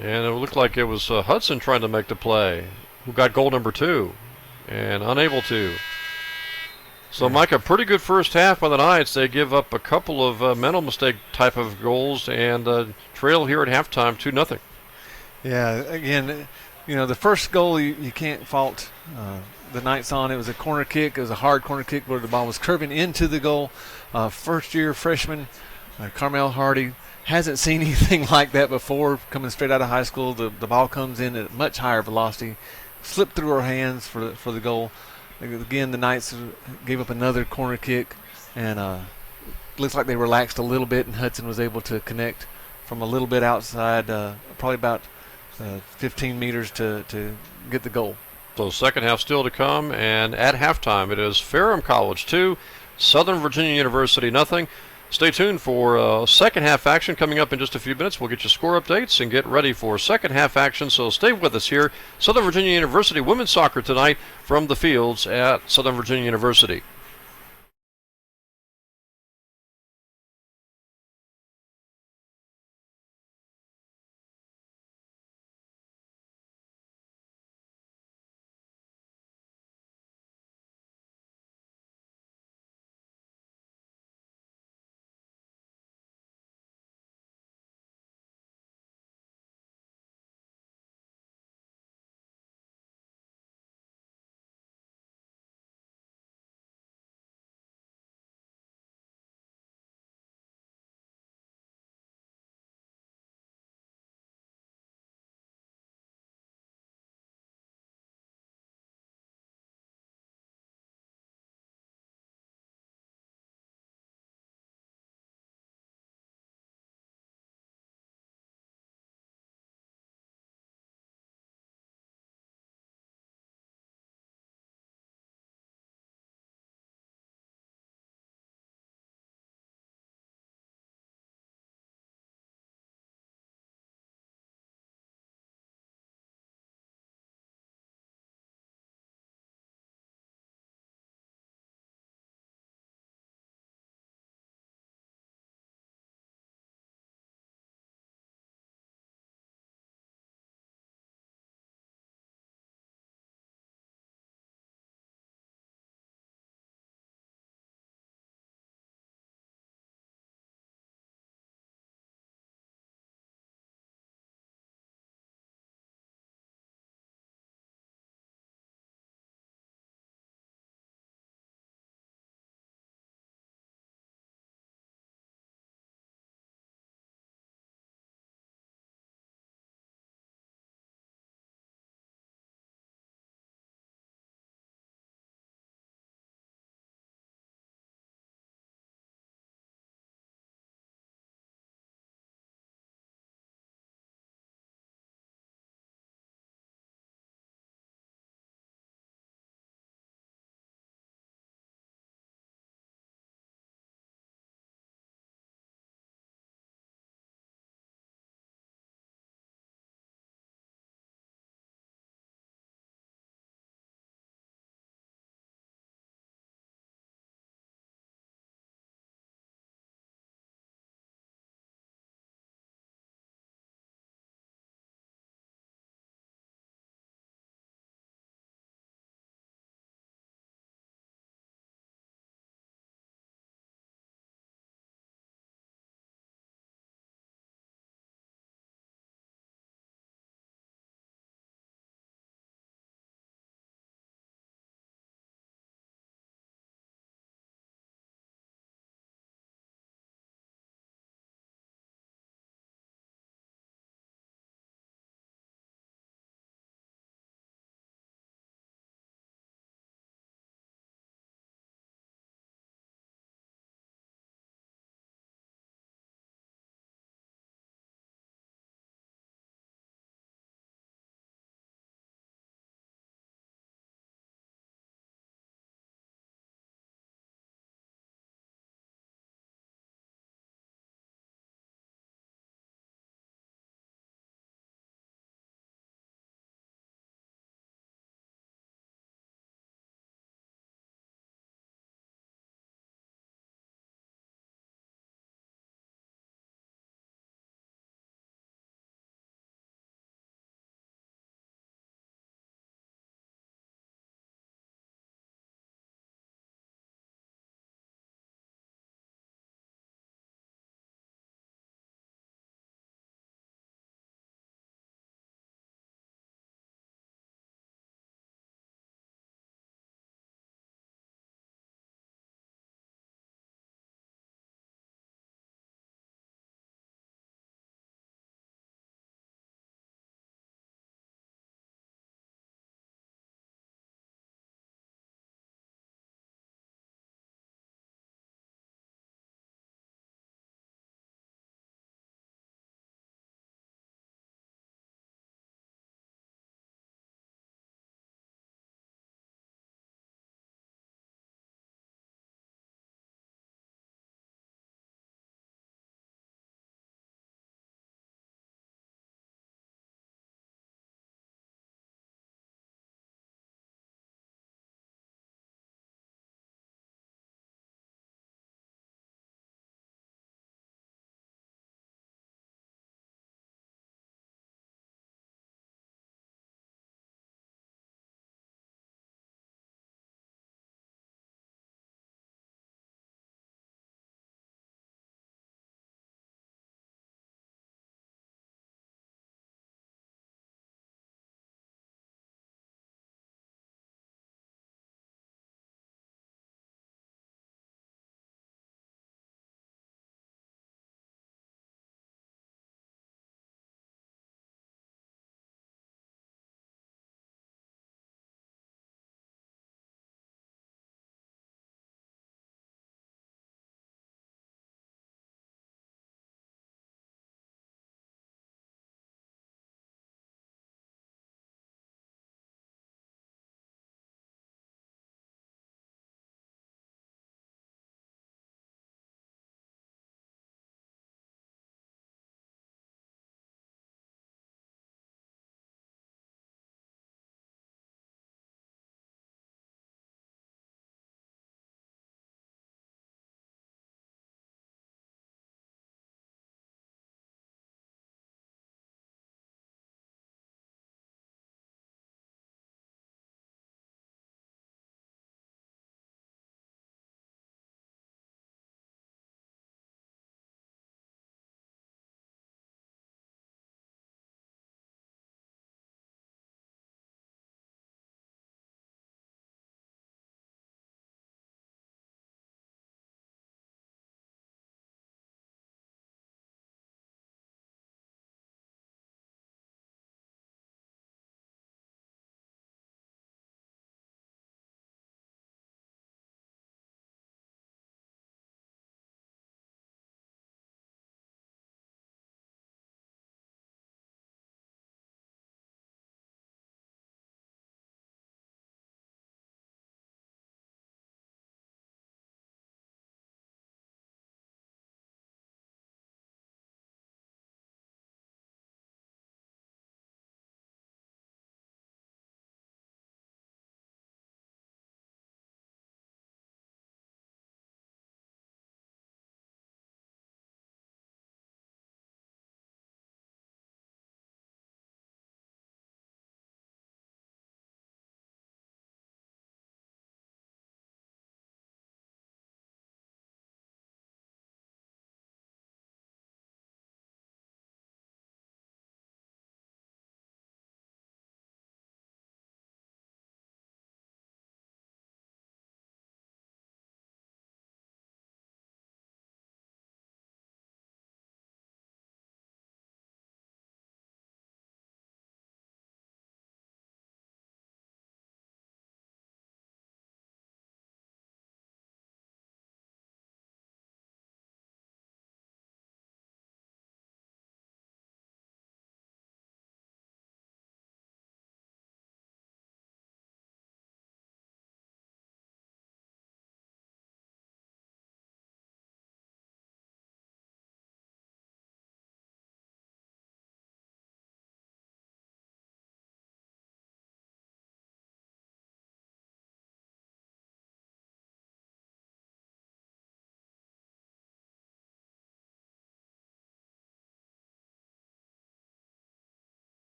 And it looked like it was Hudson trying to make the play, who got goal number 2. And unable to. So, Mike, a pretty good first half by the Knights. They give up a couple of mental mistake type of goals and trail here at halftime 2-0. Yeah, again, the first goal you can't fault the Knights on. It was a corner kick. It was a hard corner kick where the ball was curving into the goal. First-year freshman Carmel Hardy hasn't seen anything like that before. Coming straight out of high school, the ball comes in at much higher velocity. Slipped through her hands for the goal. Again, the Knights gave up another corner kick, and looks like they relaxed a little bit, and Hudson was able to connect from a little bit outside, probably about 15 meters to get the goal. So second half still to come, and at halftime it is Ferrum College 2, Southern Virginia University nothing. Stay tuned for second half action coming up in just a few minutes. We'll get you score updates and get ready for second half action. So stay with us here. Southern Virginia University women's soccer tonight from the fields at Southern Virginia University.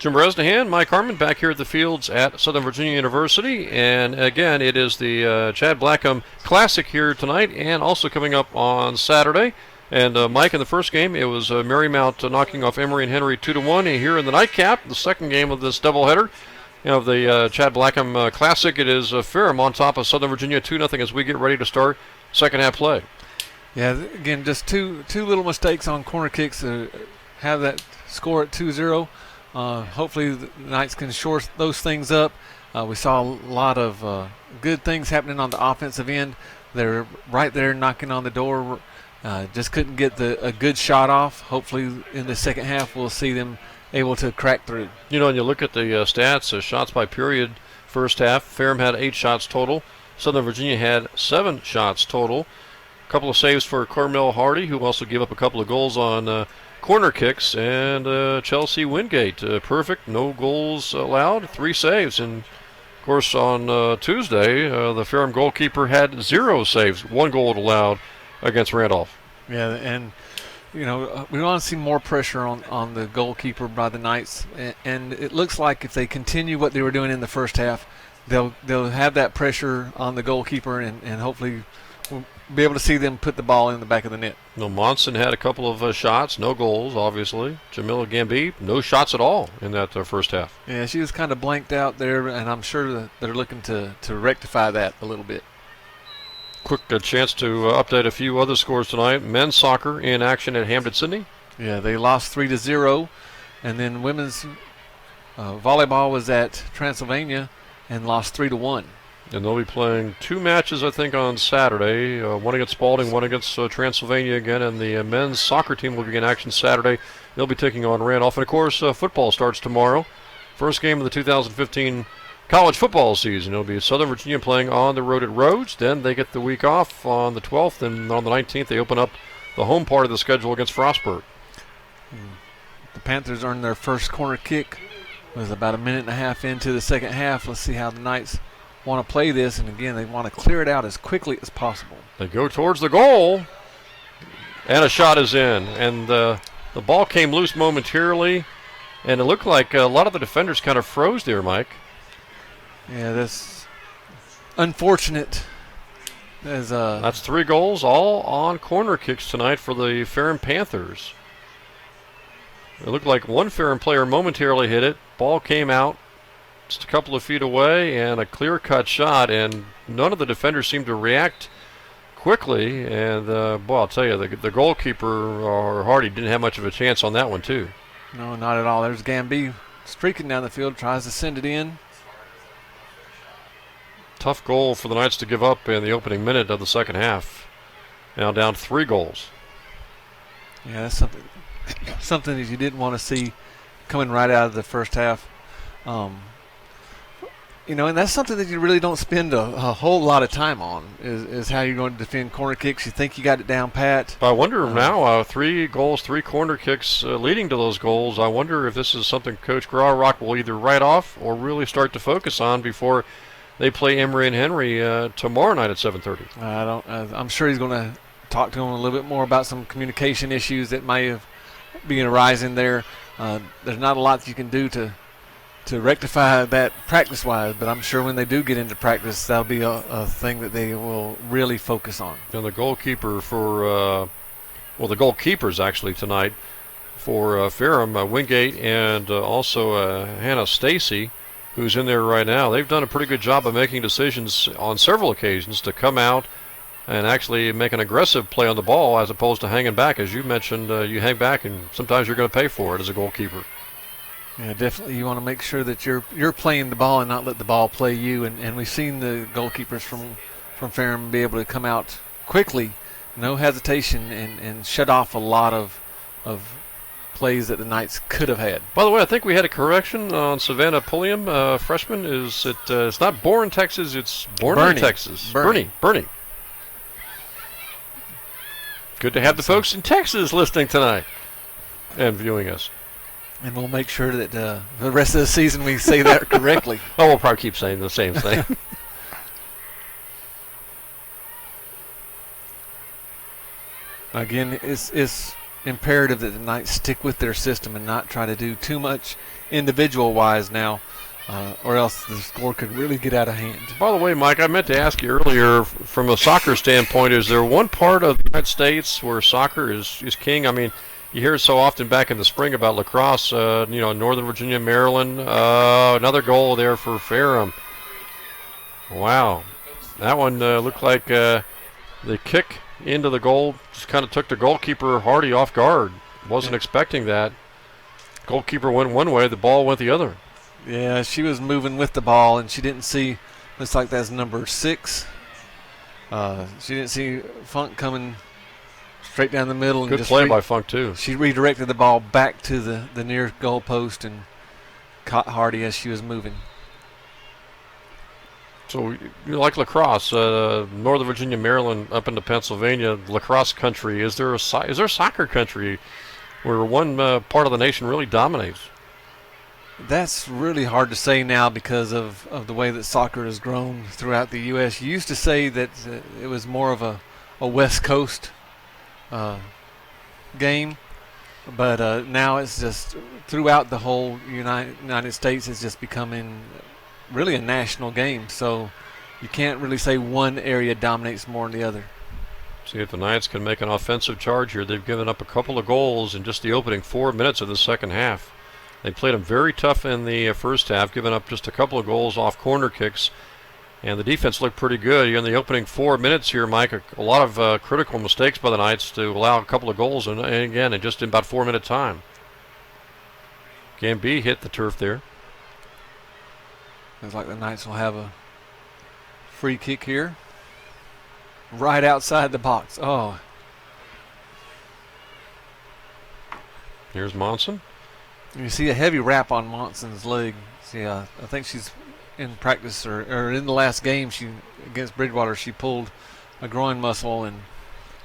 Jim Bresnahan, Mike Harmon, back here at the fields at Southern Virginia University. And again, it is the Chad Blackham Classic here tonight and also coming up on Saturday. And Mike, in the first game, it was Marymount knocking off Emory and Henry 2-1. And here in the nightcap, the second game of this doubleheader of the Chad Blackham Classic, it is Ferrum on top of Southern Virginia 2-0 as we get ready to start second half play. Yeah, again, just two little mistakes on corner kicks to have that score at 2-0. Hopefully the Knights can shore those things up. We saw a lot of good things happening on the offensive end. They're right there knocking on the door. Just couldn't get a good shot off. Hopefully in the second half we'll see them able to crack through. You know, when you look at the stats, shots by period first half, Ferrum had 8 shots total. Southern Virginia had 7 shots total. A couple of saves for Carmel Hardy, who also gave up a couple of goals on corner kicks, and Chelsea Wingate, perfect, no goals allowed, 3 saves. And of course on Tuesday, the Ferrum goalkeeper had 0 saves, 1 goal allowed against Randolph. Yeah, and you know we want to see more pressure on the goalkeeper by the Knights, and it looks like if they continue what they were doing in the first half, they'll have that pressure on the goalkeeper, and hopefully we'll be able to see them put the ball in the back of the net. No, Monson had a couple of shots, no goals, obviously. Jamila Gambi, no shots at all in that first half. Yeah, she was kind of blanked out there, and I'm sure that they're looking to rectify that a little bit. Quick chance to update a few other scores tonight. Men's soccer in action at Hampden-Sydney. Yeah, they lost 3-0, and then women's volleyball was at Transylvania and lost 3-1. And they'll be playing 2 matches, I think, on Saturday. One against Spalding, one against Transylvania again. And the men's soccer team will be in action Saturday. They'll be taking on Randolph. And, of course, football starts tomorrow. First game of the 2015 college football season. It'll be Southern Virginia playing on the road at Rhodes. Then they get the week off on the 12th. And on the 19th, they open up the home part of the schedule against Frostburg. The Panthers earned their first corner kick. It was about a minute and a half into the second half. Let's see how the Knights want to play this, and again they want to clear it out as quickly as possible. They go towards the goal, and a shot is in, and the ball came loose momentarily, and it looked like a lot of the defenders kind of froze there, Mike. Yeah, that's unfortunate. That's 3 goals, all on corner kicks tonight for the Ferrum Panthers. It looked like one Ferrum player momentarily hit it, ball came out just a couple of feet away, and a clear-cut shot, and none of the defenders seemed to react quickly. And, boy, I'll tell you, the goalkeeper, or Hardy, didn't have much of a chance on that one, too. No, not at all. There's Gambi streaking down the field, tries to send it in. Tough goal for the Knights to give up in the opening minute of the second half. Now down 3 goals. Yeah, that's something that you didn't want to see coming right out of the first half. You know, and that's something that you really don't spend a whole lot of time on, is how you're going to defend corner kicks. You think you got it down pat. But I wonder now, 3 goals, 3 corner kicks leading to those goals. I wonder if this is something Coach Graurock will either write off or really start to focus on before they play Emory and Henry tomorrow night at 7:30. I'm sure he's going to talk to them a little bit more about some communication issues that may have been arising there. There's not a lot that you can do to rectify that practice-wise, but I'm sure when they do get into practice, that'll be a thing that they will really focus on. And the goalkeeper for, the goalkeepers actually tonight for Ferrum, Wingate, and also Hannah Stacy, who's in there right now. They've done a pretty good job of making decisions on several occasions to come out and actually make an aggressive play on the ball as opposed to hanging back. As you mentioned, you hang back, and sometimes you're going to pay for it as a goalkeeper. Yeah, definitely. You want to make sure that you're playing the ball and not let the ball play you. And we've seen the goalkeepers from Ferrum be able to come out quickly, no hesitation, and shut off a lot of plays that the Knights could have had. By the way, I think we had a correction on Savannah Pulliam, freshman. It's not born in Texas, it's born in Texas. Bernie. Good to have the folks in Texas listening tonight and viewing us. And we'll make sure that the rest of the season we say that correctly. Oh, we'll probably keep saying the same thing. Again, it's imperative that the Knights stick with their system and not try to do too much individual-wise now, or else the score could really get out of hand. By the way, Mike, I meant to ask you earlier, from a soccer standpoint, is there one part of the United States where soccer is king? I mean, you hear so often back in the spring about lacrosse, Northern Virginia, Maryland, another goal there for Ferrum. Wow. That one looked like the kick into the goal just kind of took the goalkeeper Hardy off guard. Wasn't expecting that. Goalkeeper went one way, the ball went the other. Yeah, she was moving with the ball, and she didn't see, looks like that's number 6. She didn't see Funk coming straight down the middle. Good play by Funk, too. She redirected the ball back to the near goal post and caught Hardy as she was moving. So, you like lacrosse, Northern Virginia, Maryland, up into Pennsylvania, lacrosse country. Is there a soccer country where one part of the nation really dominates? That's really hard to say now because of the way that soccer has grown throughout the U.S. You used to say that it was more of a West Coast game, but now it's just throughout the whole United States. It's just becoming really a national game, so you can't really say one area dominates more than the other. See if the Knights can make an offensive charge here. They've given up a couple of goals in just the opening 4 minutes of the second half. They played them very tough in the first half, giving up just a couple of goals off corner kicks, and the defense looked pretty good. In the opening 4 minutes here, Mike, a lot of critical mistakes by the Knights to allow a couple of goals, and again, in just about 4 minute time. Gambee hit the turf there. Looks like the Knights will have a free kick here. Right outside the box. Oh. Here's Monson. You see a heavy wrap on Monson's leg. See, I think she's in practice or in the last game against Bridgewater. She pulled a groin muscle and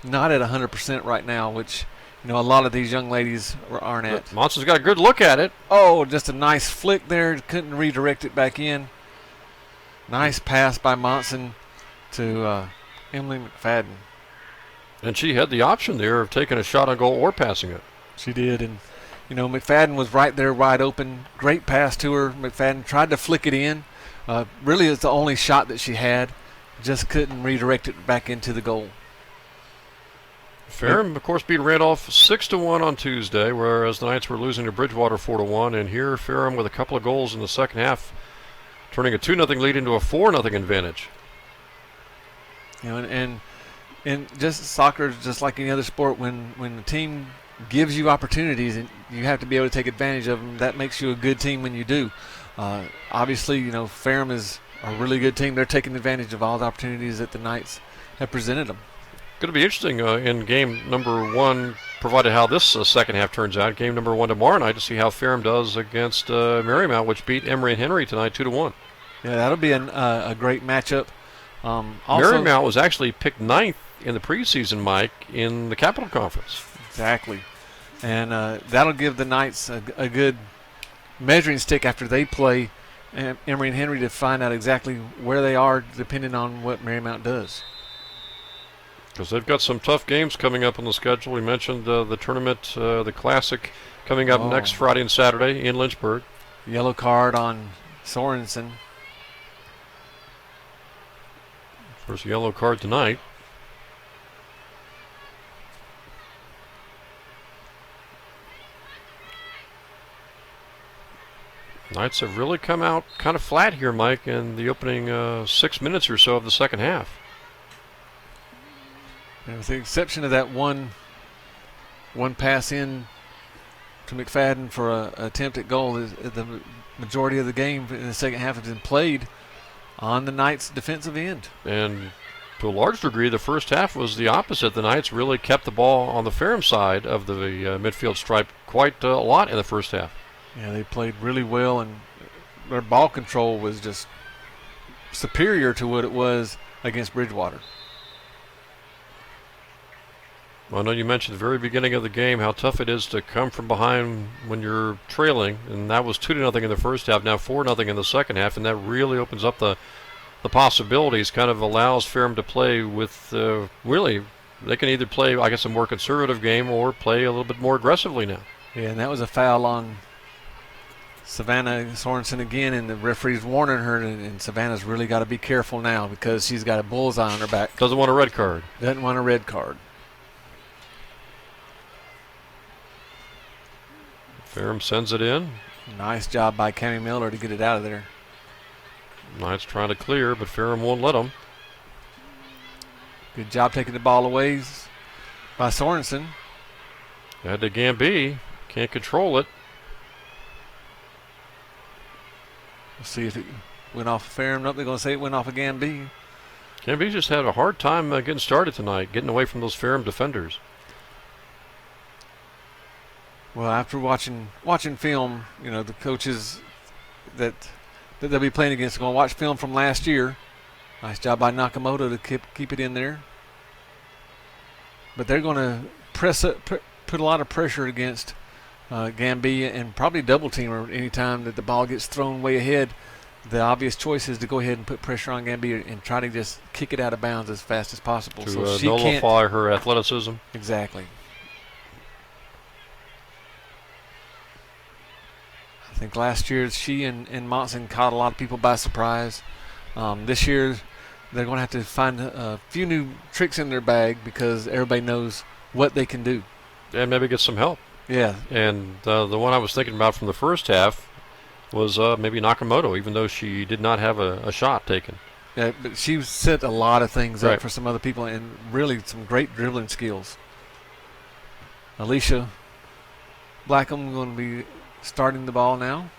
not at 100% right now, which a lot of these young ladies aren't at. But Monson's got a good look at it. Oh, just a nice flick there. Couldn't redirect it back in. Nice pass by Monson to Emily McFadden. And she had the option there of taking a shot on goal or passing it. She did, and McFadden was right there, wide open. Great pass to her. McFadden tried to flick it in. Really, it's the only shot that she had. Just couldn't redirect it back into the goal. Ferrum, of course, beat Randolph 6-1 on Tuesday, whereas the Knights were losing to Bridgewater 4-1. And here, Ferrum with a couple of goals in the second half, turning a 2-0 lead into a 4-0 advantage. And just soccer is just like any other sport. When the team gives you opportunities and you have to be able to take advantage of them, that makes you a good team when you do. Obviously, Ferrum is a really good team. They're taking advantage of all the opportunities that the Knights have presented them. Going to be interesting in game number 1, provided how this second half turns out. Game number 1 tomorrow night to see how Ferrum does against Marymount, which beat Emory and Henry tonight 2-1. Yeah, that'll be a great matchup. Marymount was actually picked 9th in the preseason, Mike, in the Capital Conference. Exactly. And that'll give the Knights a good measuring stick after they play Emory and Henry to find out exactly where they are depending on what Marymount does. Because they've got some tough games coming up on the schedule. We mentioned the tournament, the Classic, coming up next Friday and Saturday in Lynchburg. Yellow card on Sorensen. First yellow card tonight. Knights have really come out kind of flat here, Mike, in the opening 6 minutes or so of the second half. And with the exception of that one pass in to McFadden for an attempt at goal, the majority of the game in the second half has been played on the Knights' defensive end. And to a large degree, the first half was the opposite. The Knights really kept the ball on the Ferrum side of the midfield stripe quite a lot in the first half. Yeah, they played really well, and their ball control was just superior to what it was against Bridgewater. Well, I know you mentioned at the very beginning of the game how tough it is to come from behind when you're trailing, and that was 2-0 in the first half, now 4-0 in the second half, and that really opens up the possibilities, kind of allows Ferrum to play with, really, they can either play, I guess, a more conservative game or play a little bit more aggressively now. Yeah, and that was a foul on Savannah Sorensen again, and the referee's warning her, and Savannah's really got to be careful now because she's got a bullseye on her back. Doesn't want a red card. Doesn't want a red card. Ferrum sends it in. Nice job by Cammie Miller to get it out of there. Knights trying to clear, but Ferrum won't let them. Good job taking the ball away by Sorensen. Had to Gambee. Can't control it. We'll see if it went off of Ferrum. Nope, they're going to say it went off of Gambee. Gambee just had a hard time getting started tonight, getting away from those Ferrum defenders. Well, after watching film, the coaches that they'll be playing against are going to watch film from last year. Nice job by Nakamoto to keep it in there. But they're going to put a lot of pressure against Gambee and probably double team her anytime that the ball gets thrown way ahead. The obvious choice is to go ahead and put pressure on Gambee and try to just kick it out of bounds as fast as possible. To nullify her athleticism. Exactly. I think last year she and Monson caught a lot of people by surprise. This year they're going to have to find a few new tricks in their bag because everybody knows what they can do. And maybe get some help. Yeah. And the one I was thinking about from the first half was maybe Nakamoto, even though she did not have a shot taken. Yeah, but she set a lot of things up for some other people and really some great dribbling skills. Alicia Blackham going to be starting the ball now.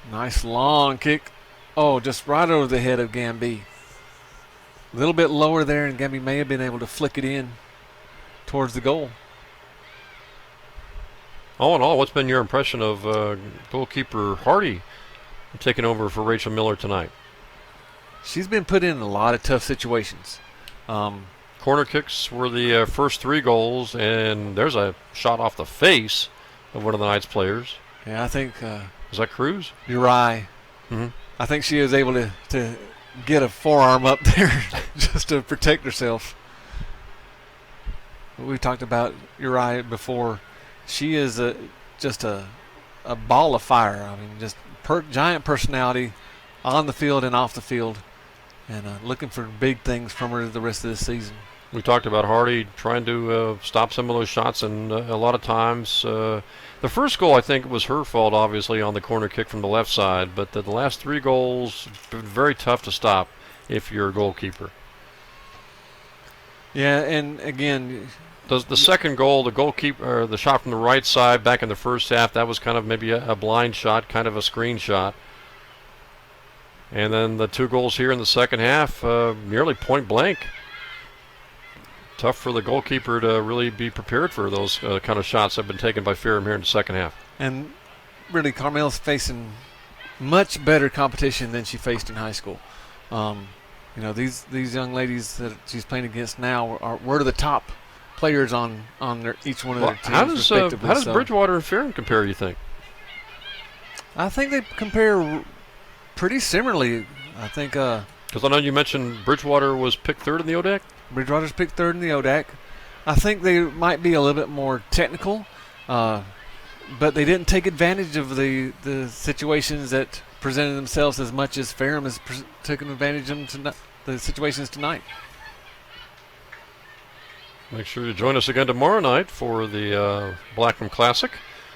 Nice long kick. Oh, just right over the head of Gambee. A little bit lower there, and Gambee may have been able to flick it in towards the goal. All in all, what's been your impression of goalkeeper Hardy taking over for Rachel Miller tonight? She's been put in a lot of tough situations. Corner kicks were the first 3 goals, and there's a shot off the face of one of the Knights players. Yeah, I think is that Cruz? Uri. Mm-hmm. I think she was able to get a forearm up there just to protect herself. We talked about Uri before. She is just a ball of fire. I mean, just giant personality on the field and off the field, and looking for big things from her the rest of this season. We talked about Hardy trying to stop some of those shots, and a lot of times the first goal I think was her fault, obviously, on the corner kick from the left side, but the last 3 goals been very tough to stop if you're a goalkeeper. Yeah, and again, the second goal, the goalkeeper, or the shot from the right side back in the first half, that was kind of maybe a blind shot, kind of a screen shot. And then the 2 goals here in the second half, nearly point blank. Tough for the goalkeeper to really be prepared for those kind of shots that have been taken by Ferrum here in the second half. And really, Carmel's facing much better competition than she faced in high school. These young ladies that she's playing against now were the top players on each one of their teams respectively. How does Bridgewater and Ferrum compare, you think? I think they compare pretty similarly. I think because I know you mentioned Bridgewater was picked 3rd in the ODAC. Bridgewater's picked 3rd in the ODAC. I think they might be a little bit more technical, but they didn't take advantage of the situations that presented themselves as much as Ferrum has taken advantage of the situations tonight. Make sure you join us again tomorrow night for the Blackham Classic.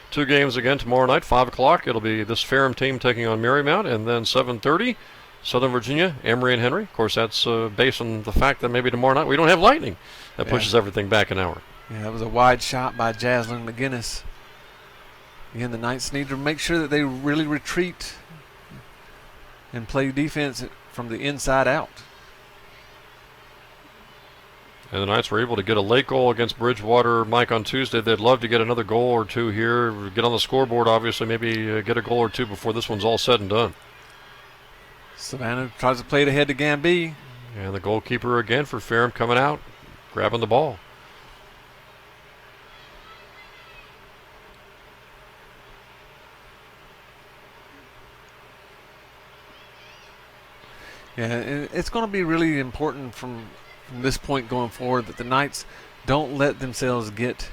2 games again tomorrow night, 5 o'clock. It'll be this Ferrum team taking on Marymount, and then 7:30, Southern Virginia, Emory and Henry. Of course, that's based on the fact that maybe tomorrow night we don't have lightning. That pushes everything back an hour. Yeah, that was a wide shot by Jaslyn McGinnis. Again, the Knights need to make sure that they really retreat and play defense from the inside out. And the Knights were able to get a late goal against Bridgewater, Mike, on Tuesday. They'd love to get another goal or 2 here, get on the scoreboard, obviously, maybe get a goal or 2 before this one's all said and done. Savannah tries to play it ahead to Gambee. And the goalkeeper again for Ferrum coming out, grabbing the ball. Yeah, and it's going to be really important from this point going forward that the Knights don't let themselves get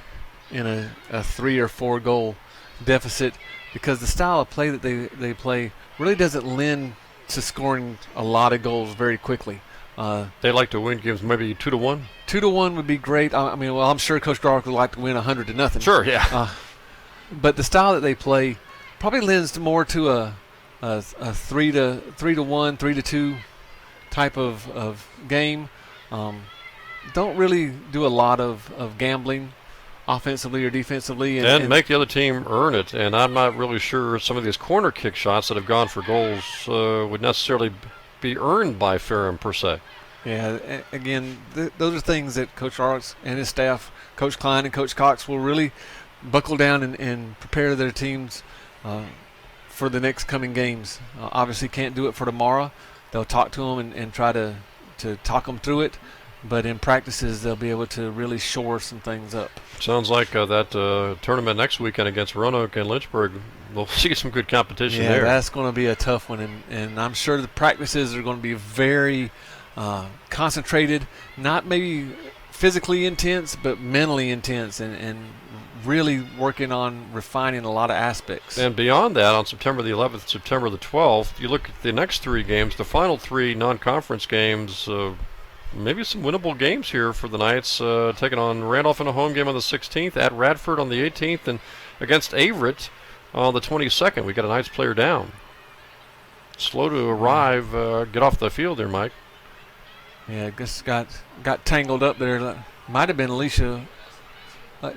in a 3 or 4 goal deficit, because the style of play that they play really doesn't lend to scoring a lot of goals very quickly. They like to win games maybe 2-1. 2-1 would be great. I mean, well, I'm sure Coach Dark would like to win 100-0. Sure, yeah. But the style that they play probably lends more to a 3-1, 3-2 type of game. Don't really do a lot of gambling offensively or defensively. And make the other team earn it. And I'm not really sure some of these corner kick shots that have gone for goals would necessarily be earned by Ferrum per se. Yeah, again, those are things that Coach Arks and his staff, Coach Klein and Coach Cox, will really buckle down and prepare their teams for the next coming games. Obviously can't do it for tomorrow. They'll talk to them and try to talk them through it. But in practices, they'll be able to really shore some things up. Sounds like that tournament next weekend against Roanoke and Lynchburg, we'll see some good competition there. Yeah, that's going to be a tough one. And I'm sure the practices are going to be very concentrated, not maybe physically intense, but mentally intense, and really working on refining a lot of aspects. And beyond that, on September the 11th, September the 12th, you look at the next 3 games, the final 3 non-conference games, maybe some winnable games here for the Knights, taking on Randolph in a home game on the 16th, at Radford on the 18th, and against Averett on the 22nd. We got a Knights player down. Slow to arrive, get off the field there, Mike. Yeah, I guess got tangled up there. Might have been Alicia.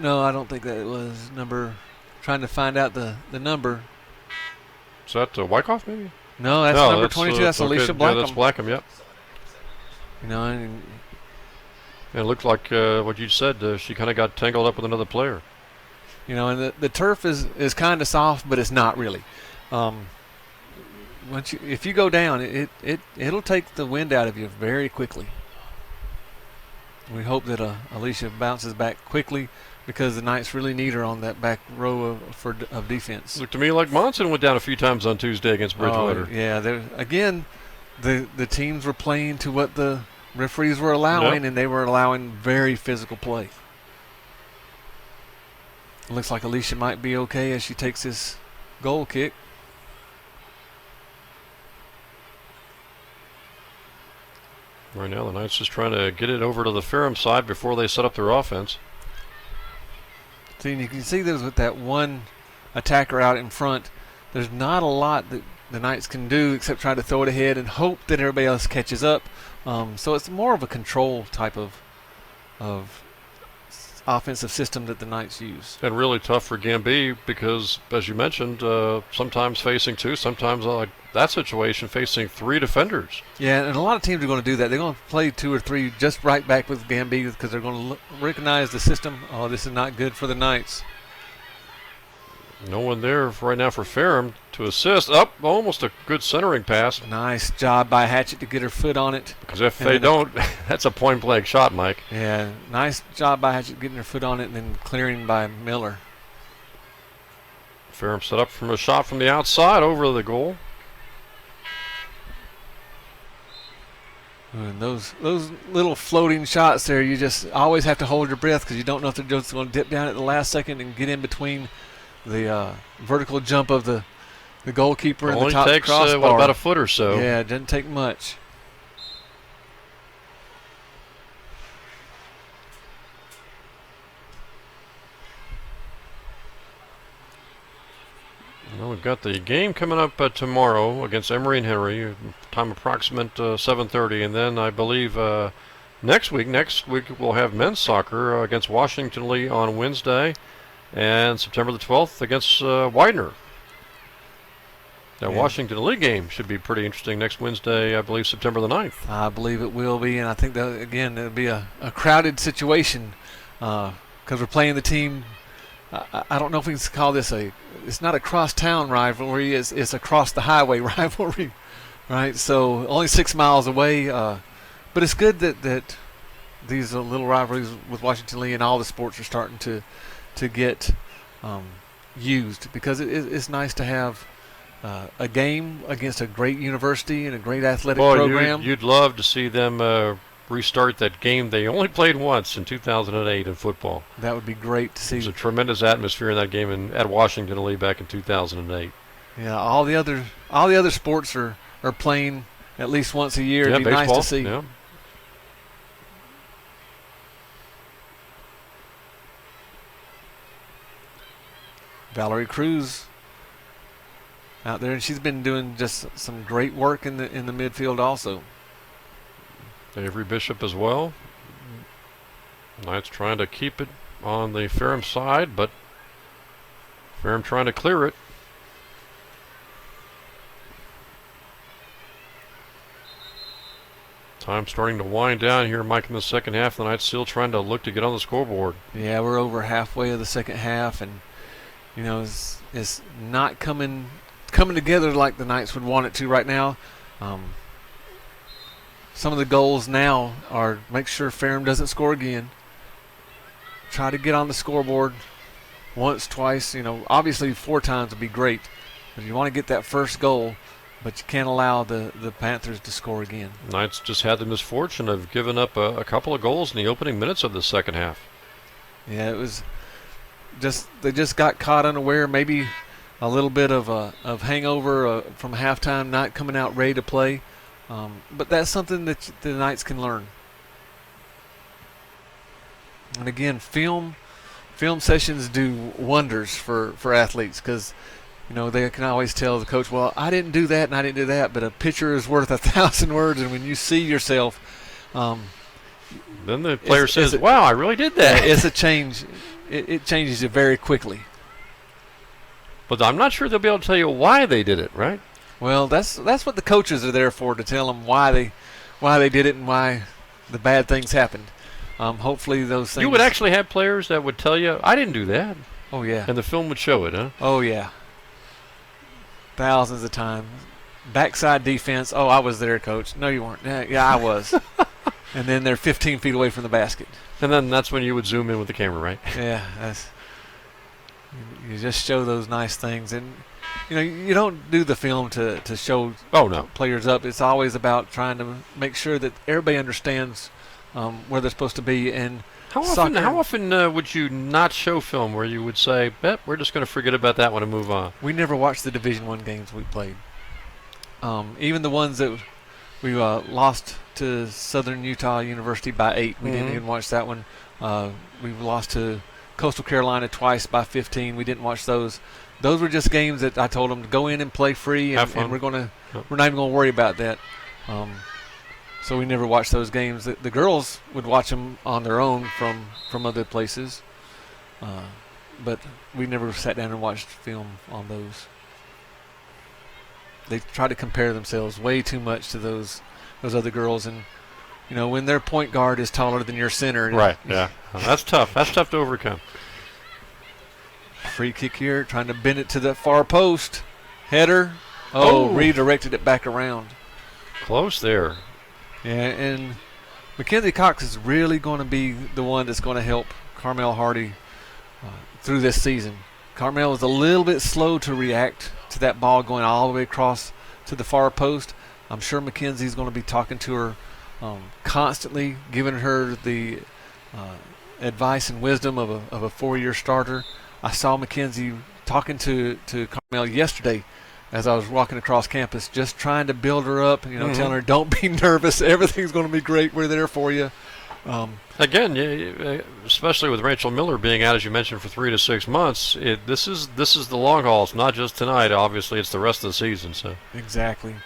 No, I don't think that it was number. Trying to find out the number. Is that Wyckoff maybe? No, that's number 22. That's Alicia Blackham. Yeah, that's Blackham, yep. You know, and it looked like what you said. She kind of got tangled up with another player. You know, and the turf is kind of soft, but it's not really. If you go down, it'll take the wind out of you very quickly. We hope that Alicia bounces back quickly, because the Knights really need her on that back row of defense. Looked to me like Monson went down a few times on Tuesday against Bridgewater. Yeah, again, the teams were playing to what the referees were allowing, and they were allowing very physical play. It looks like Alicia might be okay as she takes this goal kick. Right now, the Knights just trying to get it over to the Ferrum side before they set up their offense. See, and you can see this with that one attacker out in front. There's not a lot that the Knights can do except try to throw it ahead and hope that everybody else catches up. So it's more of a control type of offensive system that the Knights use. And really tough for Gambee because, as you mentioned, sometimes facing 2, sometimes like that situation facing 3 defenders. Yeah, and a lot of teams are going to do that. They're going to play 2 or 3 just right back with Gambee because they're going to recognize the system. Oh, this is not good for the Knights. No one there right now for Ferrum to assist. Up, almost a good centering pass. Nice job by Hatchett to get her foot on it. Because if they don't, that's a point-blank shot, Mike. Yeah, nice job by Hatchett getting her foot on it and then clearing by Miller. Ferrum set up from a shot from the outside over the goal. And those little floating shots there, you just always have to hold your breath because you don't know if they're just going to dip down at the last second and get in between the vertical jump of the goalkeeper and the top crossbar. Only takes about a foot or so. Yeah, it doesn't take much. Well, we've got the game coming up tomorrow against Emory and Henry, time approximate 7:30, and then I believe next week we'll have men's soccer against Washington Lee on Wednesday, and September the 12th against Widener. That Washington Lee game should be pretty interesting next Wednesday, I believe September the 9th. I believe it will be, and I think that, again, it'll be a crowded situation because we're playing the team. I don't know if we can call this it's not a cross-town rivalry, it's a cross-the-highway rivalry, right? So only 6 miles away, but it's good that these little rivalries with Washington Lee and all the sports are starting to get used because it's nice to have a game against a great university and a great athletic program. You'd love to see them restart that game they only played once in 2008 in football. That would be great to see. There was a tremendous atmosphere in that game at Washington Lee back in 2008. Yeah, all the other sports are playing at least once a year. It'd be baseball, nice to see. Yeah. Valerie Cruz out there, and she's been doing just some great work in the midfield also. Avery Bishop as well. Knights trying to keep it on the Ferrum side, but Ferrum trying to clear it. Time starting to wind down here, Mike, in the second half. The Knights still trying to look to get on the scoreboard. Yeah, we're over halfway of the second half, and it's not coming together like the Knights would want it to right now. Some of the goals now are make sure Ferrum doesn't score again. Try to get on the scoreboard once, twice. Obviously 4 times would be great, but you want to get that first goal, but you can't allow the Panthers to score again. Knights just had the misfortune of giving up a couple of goals in the opening minutes of the second half. Yeah, it was they just got caught unaware. Maybe a little bit of hangover from halftime, not coming out ready to play. But that's something that the Knights can learn. And again, film sessions do wonders for athletes, because they can always tell the coach, well, I didn't do that and I didn't do that, but a picture is worth 1,000 words, and when you see yourself, then the player says, wow, I really did that. It's a change. It changes you very quickly. But I'm not sure they'll be able to tell you why they did it, right? Well, that's what the coaches are there for, to tell them why they did it and why the bad things happened. Hopefully those things. You would actually have players that would tell you, I didn't do that. Oh, yeah. And the film would show it, huh? Oh, yeah. Thousands of times. Backside defense. Oh, I was there, coach. No, you weren't. Yeah, I was. And then they're 15 feet away from the basket. And then that's when you would zoom in with the camera, right? Yeah. You just show those nice things. And, you don't do the film to show players up. It's always about trying to make sure that everybody understands where they're supposed to be. And how often would you not show film where you would say, we're just going to forget about that one and move on? We never watched the Division I games we played. Even the ones that we lost to Southern Utah University by 8. We didn't even watch that one. We lost to Coastal Carolina twice by 15. We didn't watch those. Those were just games that I told them to go in and play free, and we're not even going to worry about that. So we never watched those games. The girls would watch them on their own from other places, but we never sat down and watched film on those. They try to compare themselves way too much to those other girls, and when their point guard is taller than your center. Right. Yeah. That's tough. That's tough to overcome. Free kick here, trying to bend it to the far post. Header. Oh, redirected it back around. Close there. Yeah, and Mackenzie Cox is really going to be the one that's going to help Carmel Hardy through this season. Carmel was a little bit slow to react to that ball going all the way across to the far post. I'm sure Mackenzie's going to be talking to her constantly, giving her the advice and wisdom of a 4-year starter. I saw Mackenzie talking to Carmel yesterday as I was walking across campus, just trying to build her up, telling her, don't be nervous. Everything's going to be great. We're there for you. Again, especially with Rachel Miller being out, as you mentioned, for 3 to 6 months, this is the long haul. It's not just tonight. Obviously, it's the rest of the season. So exactly.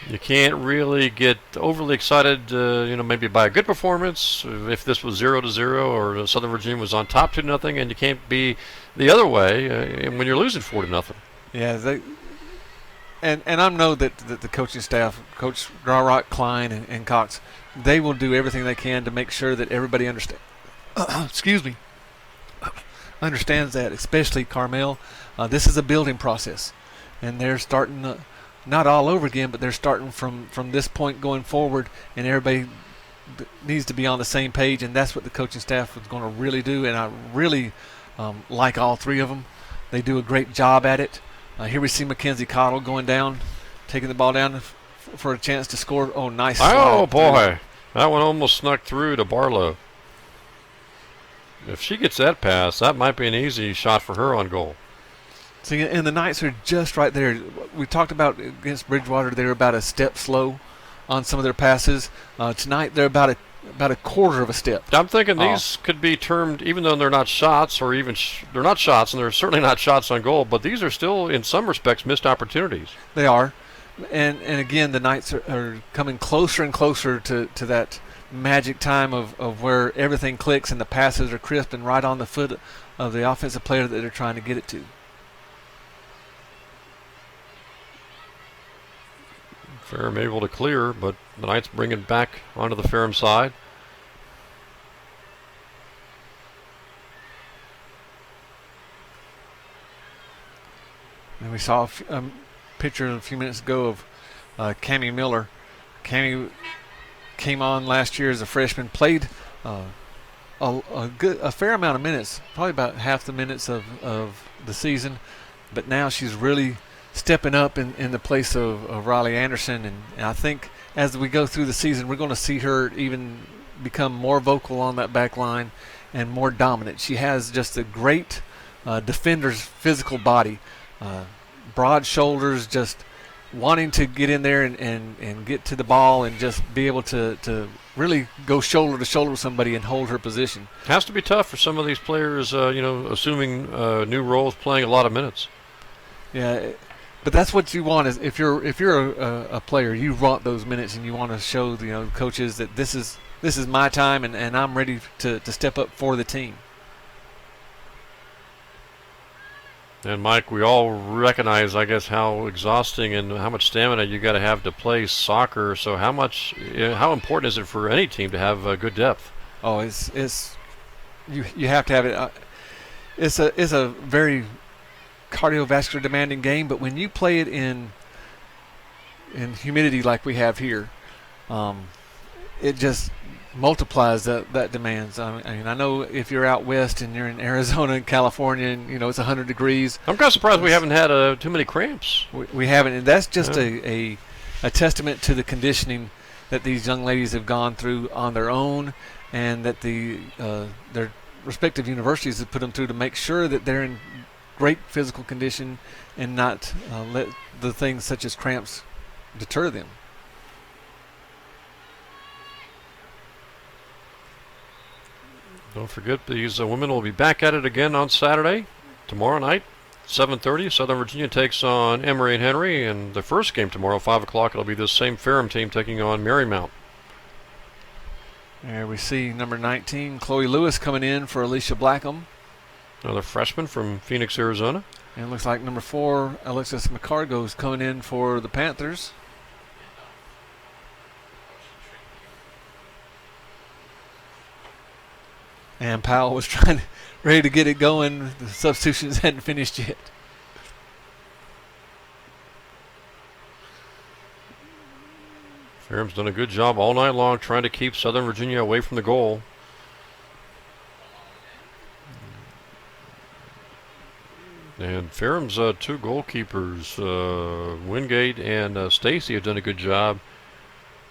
You can't really get overly excited, maybe by a good performance if this was 0-0 or Southern Virginia was on top 2-0, and you can't be the other way when you're losing 4-0. Yeah, and I know that the coaching staff, Coach Garrock, Klein, and Cox, they will do everything they can to make sure that everybody understands that, especially Carmel. This is a building process, and they're starting not all over again, but they're starting from this point going forward, and everybody needs to be on the same page, and that's what the coaching staff is going to really do, and I really like all 3 of them. They do a great job at it. Here we see Mackenzie Cottle going down, taking the ball down for a chance to score. Oh, nice slide. Oh, boy. That one almost snuck through to Barlow. If she gets that pass, that might be an easy shot for her on goal. See, and the Knights are just right there. We talked about against Bridgewater, they're about a step slow on some of their passes. Tonight, they're about a quarter of a step. I'm thinking these could be termed, even though they're not shots, or even they're not shots, and they're certainly not shots on goal, but these are still, in some respects, missed opportunities. They are. And again, the Knights are coming closer and closer to that magic time of where everything clicks and the passes are crisp and right on the foot of the offensive player that they're trying to get it to. Ferrum able to clear, but the Knights bring it back onto the Ferrum side. And we saw a picture a few minutes ago of Cammie Miller. Cammie came on last year as a freshman, played a fair amount of minutes, probably about half the minutes of the season, but now she's really stepping up in the place of Riley Anderson, and I think as we go through the season, we're going to see her even become more vocal on that back line and more dominant. She has just a great defender's physical body, broad shoulders, just wanting to get in there and get to the ball and just be able to really go shoulder to shoulder with somebody and hold her position. Has to be tough for some of these players, assuming new roles, playing a lot of minutes. Yeah. But that's what you want. Is if you're a player, you want those minutes, and you want to show the coaches that this is my time, and I'm ready to step up for the team. And Mike, we all recognize, I guess, how exhausting and how much stamina you got to have to play soccer. So how important is it for any team to have good depth? Oh, it's you have to have it. It's a very cardiovascular demanding game, but when you play it in humidity like we have here, it just multiplies that demands. I mean, I know if you're out west and you're in Arizona and California and it's 100 degrees. I'm kind of surprised we haven't had too many cramps. We haven't, and that's just a testament to the conditioning that these young ladies have gone through on their own, and that their respective universities have put them through to make sure that they're in great physical condition and not let the things such as cramps deter them. Don't forget, these women will be back at it again on Saturday, tomorrow night, 7:30. Southern Virginia takes on Emory and Henry, and the first game tomorrow, 5 o'clock, it'll be this same Ferrum team taking on Marymount. There we see number 19, Chloe Lewis, coming in for Alicia Blackham. Another freshman from Phoenix, Arizona. And it looks like number 4, Alexis McCargo, is coming in for the Panthers. And Powell was ready to get it going. The substitutions hadn't finished yet. Ferrum's done a good job all night long trying to keep Southern Virginia away from the goal. And Ferrum's two goalkeepers, Wingate and Stacy, have done a good job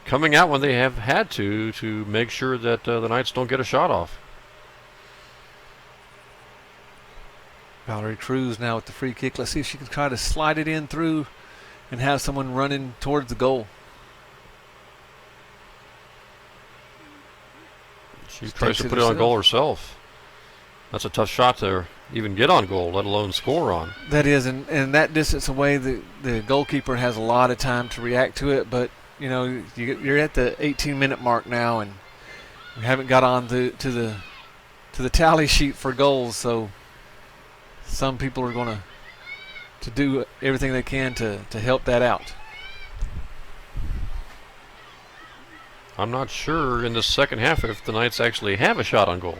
coming out when they have had to make sure that the Knights don't get a shot off. Valerie Cruz now with the free kick. Let's see if she can try to slide it in through and have someone running towards the goal. She tries to put it on goal herself. That's a tough shot to even get on goal, let alone score on. That is, and that distance away, the goalkeeper has a lot of time to react to it. But you're at the 18-minute mark now, and we haven't got on to the tally sheet for goals. So some people are going to do everything they can to help that out. I'm not sure in the second half if the Knights actually have a shot on goal.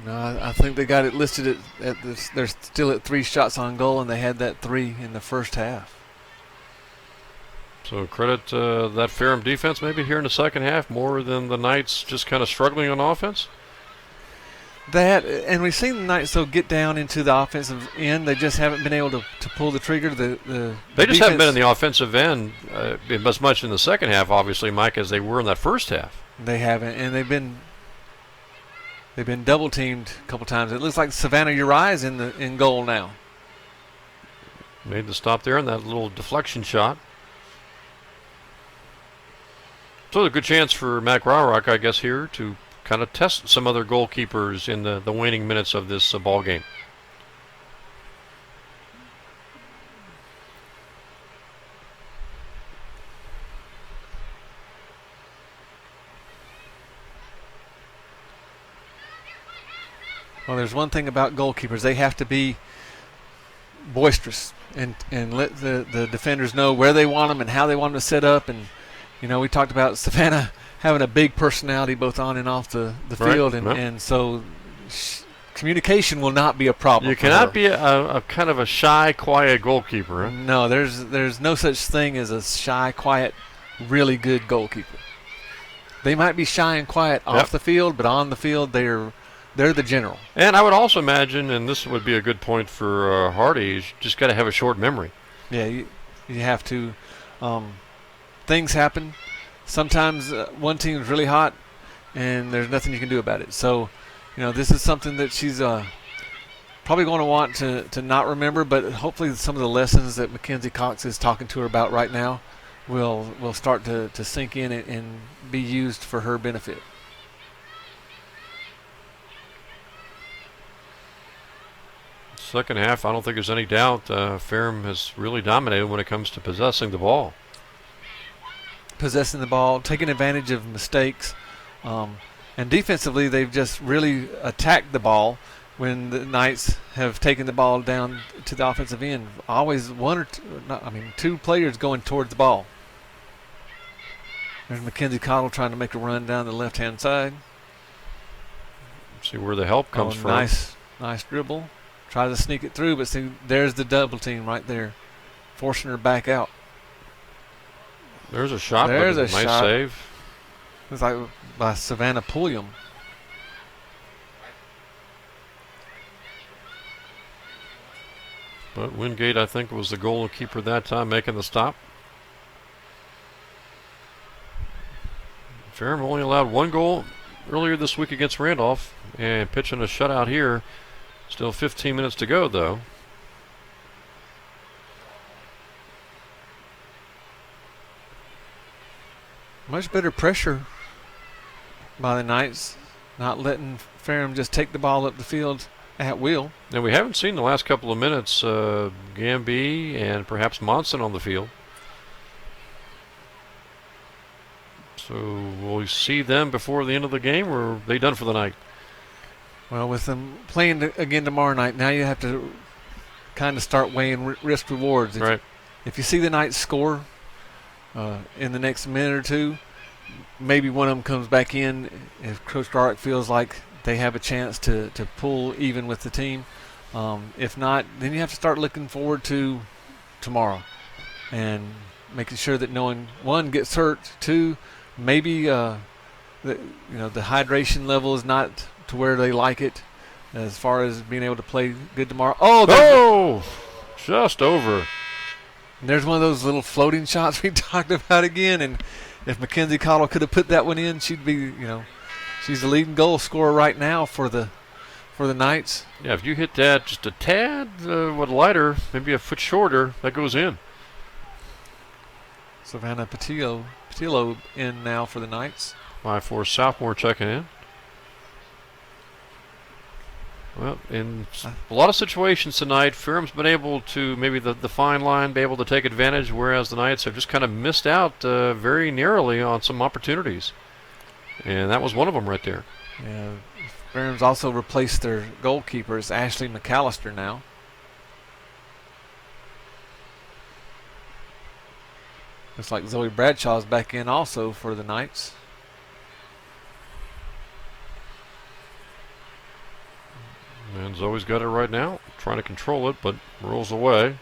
No, I think they got it listed at this. They're still at 3 shots on goal, and they had that 3 in the first half. So credit that Ferrum defense maybe here in the second half more than the Knights just kind of struggling on offense? That, and we've seen the Knights though get down into the offensive end. They just haven't been able to pull the trigger. They just haven't been in the offensive end as much in the second half, obviously, Mike, as they were in that first half. They haven't, and they've been double teamed a couple times. It looks like Savannah Uriah is in goal now. Made the stop there on that little deflection shot. So a good chance for Mac Raurock, I guess, here to kind of test some other goalkeepers in the waning minutes of this ball game. Well, there's one thing about goalkeepers. They have to be boisterous and let the defenders know where they want them and how they want them to set up. And, we talked about Savannah having a big personality both on and off the field. And so communication will not be a problem. You cannot be a kind of a shy, quiet goalkeeper. Huh? No, there's no such thing as a shy, quiet, really good goalkeeper. They might be shy and quiet off the field, but on the field they're the general. And I would also imagine, and this would be a good point for Hardy, is you just got to have a short memory. Yeah, you have to. Things happen. Sometimes one team's really hot, and there's nothing you can do about it. So, this is something that she's probably going to want to not remember, but hopefully some of the lessons that Mackenzie Cox is talking to her about right now will start to sink in and be used for her benefit. Second half, I don't think there's any doubt Ferrum has really dominated when it comes to possessing the ball. Possessing the ball, taking advantage of mistakes, and defensively they've just really attacked the ball when the Knights have taken the ball down to the offensive end. Always two players going towards the ball. There's Mackenzie Cottle trying to make a run down the left-hand side. See where the help comes from. Nice dribble. Try to sneak it through, but see, there's the double team right there, forcing her back out. There's a shot. There's a nice shot. Save. It's like by Savannah Pulliam. But Wingate, I think, was the goalkeeper that time, making the stop. Ferrum only allowed one goal earlier this week against Randolph, and pitching a shutout here. Still 15 minutes to go, though. Much better pressure by the Knights, not letting Ferrum just take the ball up the field at will. And we haven't seen the last couple of minutes Gamby and perhaps Monson on the field. So will we see them before the end of the game, or are they done for the night? Well, with them playing again tomorrow night, now you have to kind of start weighing risk rewards. Right. If you see the Knights score in the next minute or two, maybe one of them comes back in if Coach Dark feels like they have a chance to pull even with the team. If not, then you have to start looking forward to tomorrow and making sure that no one gets hurt. Two, maybe the hydration level is not to where they like it as far as being able to play good tomorrow. Just over. There's one of those little floating shots we talked about again, and if Mackenzie Cottle could have put that one in, she'd be, she's the leading goal scorer right now for the Knights. Yeah, if you hit that just a tad lighter, maybe a foot shorter, that goes in. Savannah Patillo in now for the Knights. 5'4" sophomore checking in. Well, in a lot of situations tonight, Ferrum's been able to, maybe the fine line, be able to take advantage, whereas the Knights have just kind of missed out very narrowly on some opportunities. And that was one of them right there. Yeah, Ferrum's also replaced their goalkeepers, Ashley McAllister now. Looks like Zoe Bradshaw's back in also for the Knights. And Zoe's got it right now, trying to control it, but rolls away.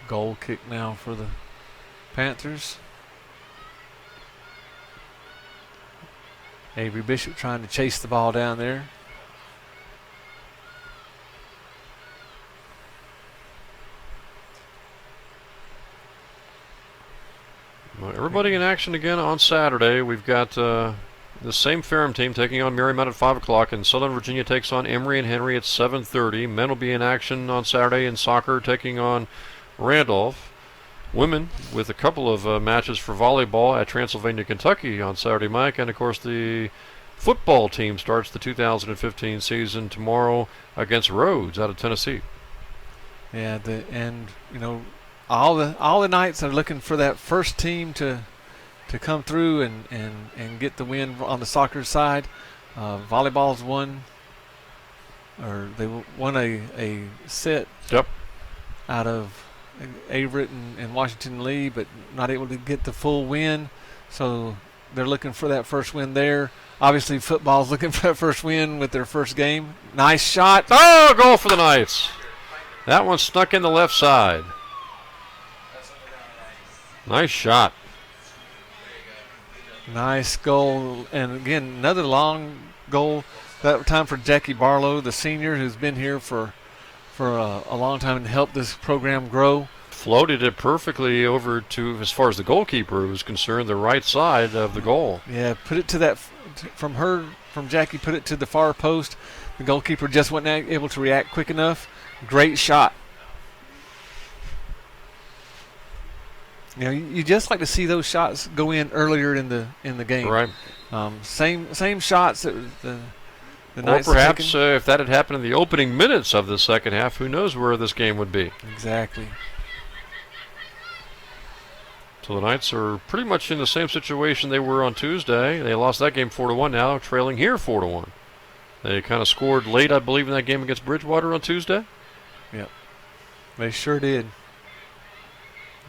Goal kick now for the Panthers. Avery Bishop trying to chase the ball down there. Well, everybody in action again on Saturday. We've got the same Ferrum team taking on Marymount at 5 o'clock, and Southern Virginia takes on Emory and Henry at 7:30. Men will be in action on Saturday in soccer, taking on Randolph. Women with a couple of matches for volleyball at Transylvania, Kentucky on Saturday, Mike. And, of course, the football team starts the 2015 season tomorrow against Rhodes out of Tennessee. Yeah, all the Knights are looking for that first team to come through and get the win on the soccer side. Volleyball's won, or they won a set out of Averett and Washington Lee, but not able to get the full win. So they're looking for that first win there. Obviously, football's looking for that first win with their first game. Nice shot. Oh, goal for the Knights. That one snuck in the left side. Nice shot. Nice goal. And again, another long goal. That time for Jackie Barlow, the senior, who's been here for a long time and helped this program grow. Floated it perfectly over to, as far as the goalkeeper was concerned, the right side of the goal. Yeah, put it to that, from Jackie, put it to the far post. The goalkeeper just wasn't able to react quick enough. Great shot. You know, you just like to see those shots go in earlier in the game. Right. Same shots that the or Knights perhaps if that had happened in the opening minutes of the second half, who knows where this game would be. Exactly. So the Knights are pretty much in the same situation they were on Tuesday. They lost that game 4-1, now trailing here 4-1. They kind of scored late, I believe, in that game against Bridgewater on Tuesday. Yep. They sure did.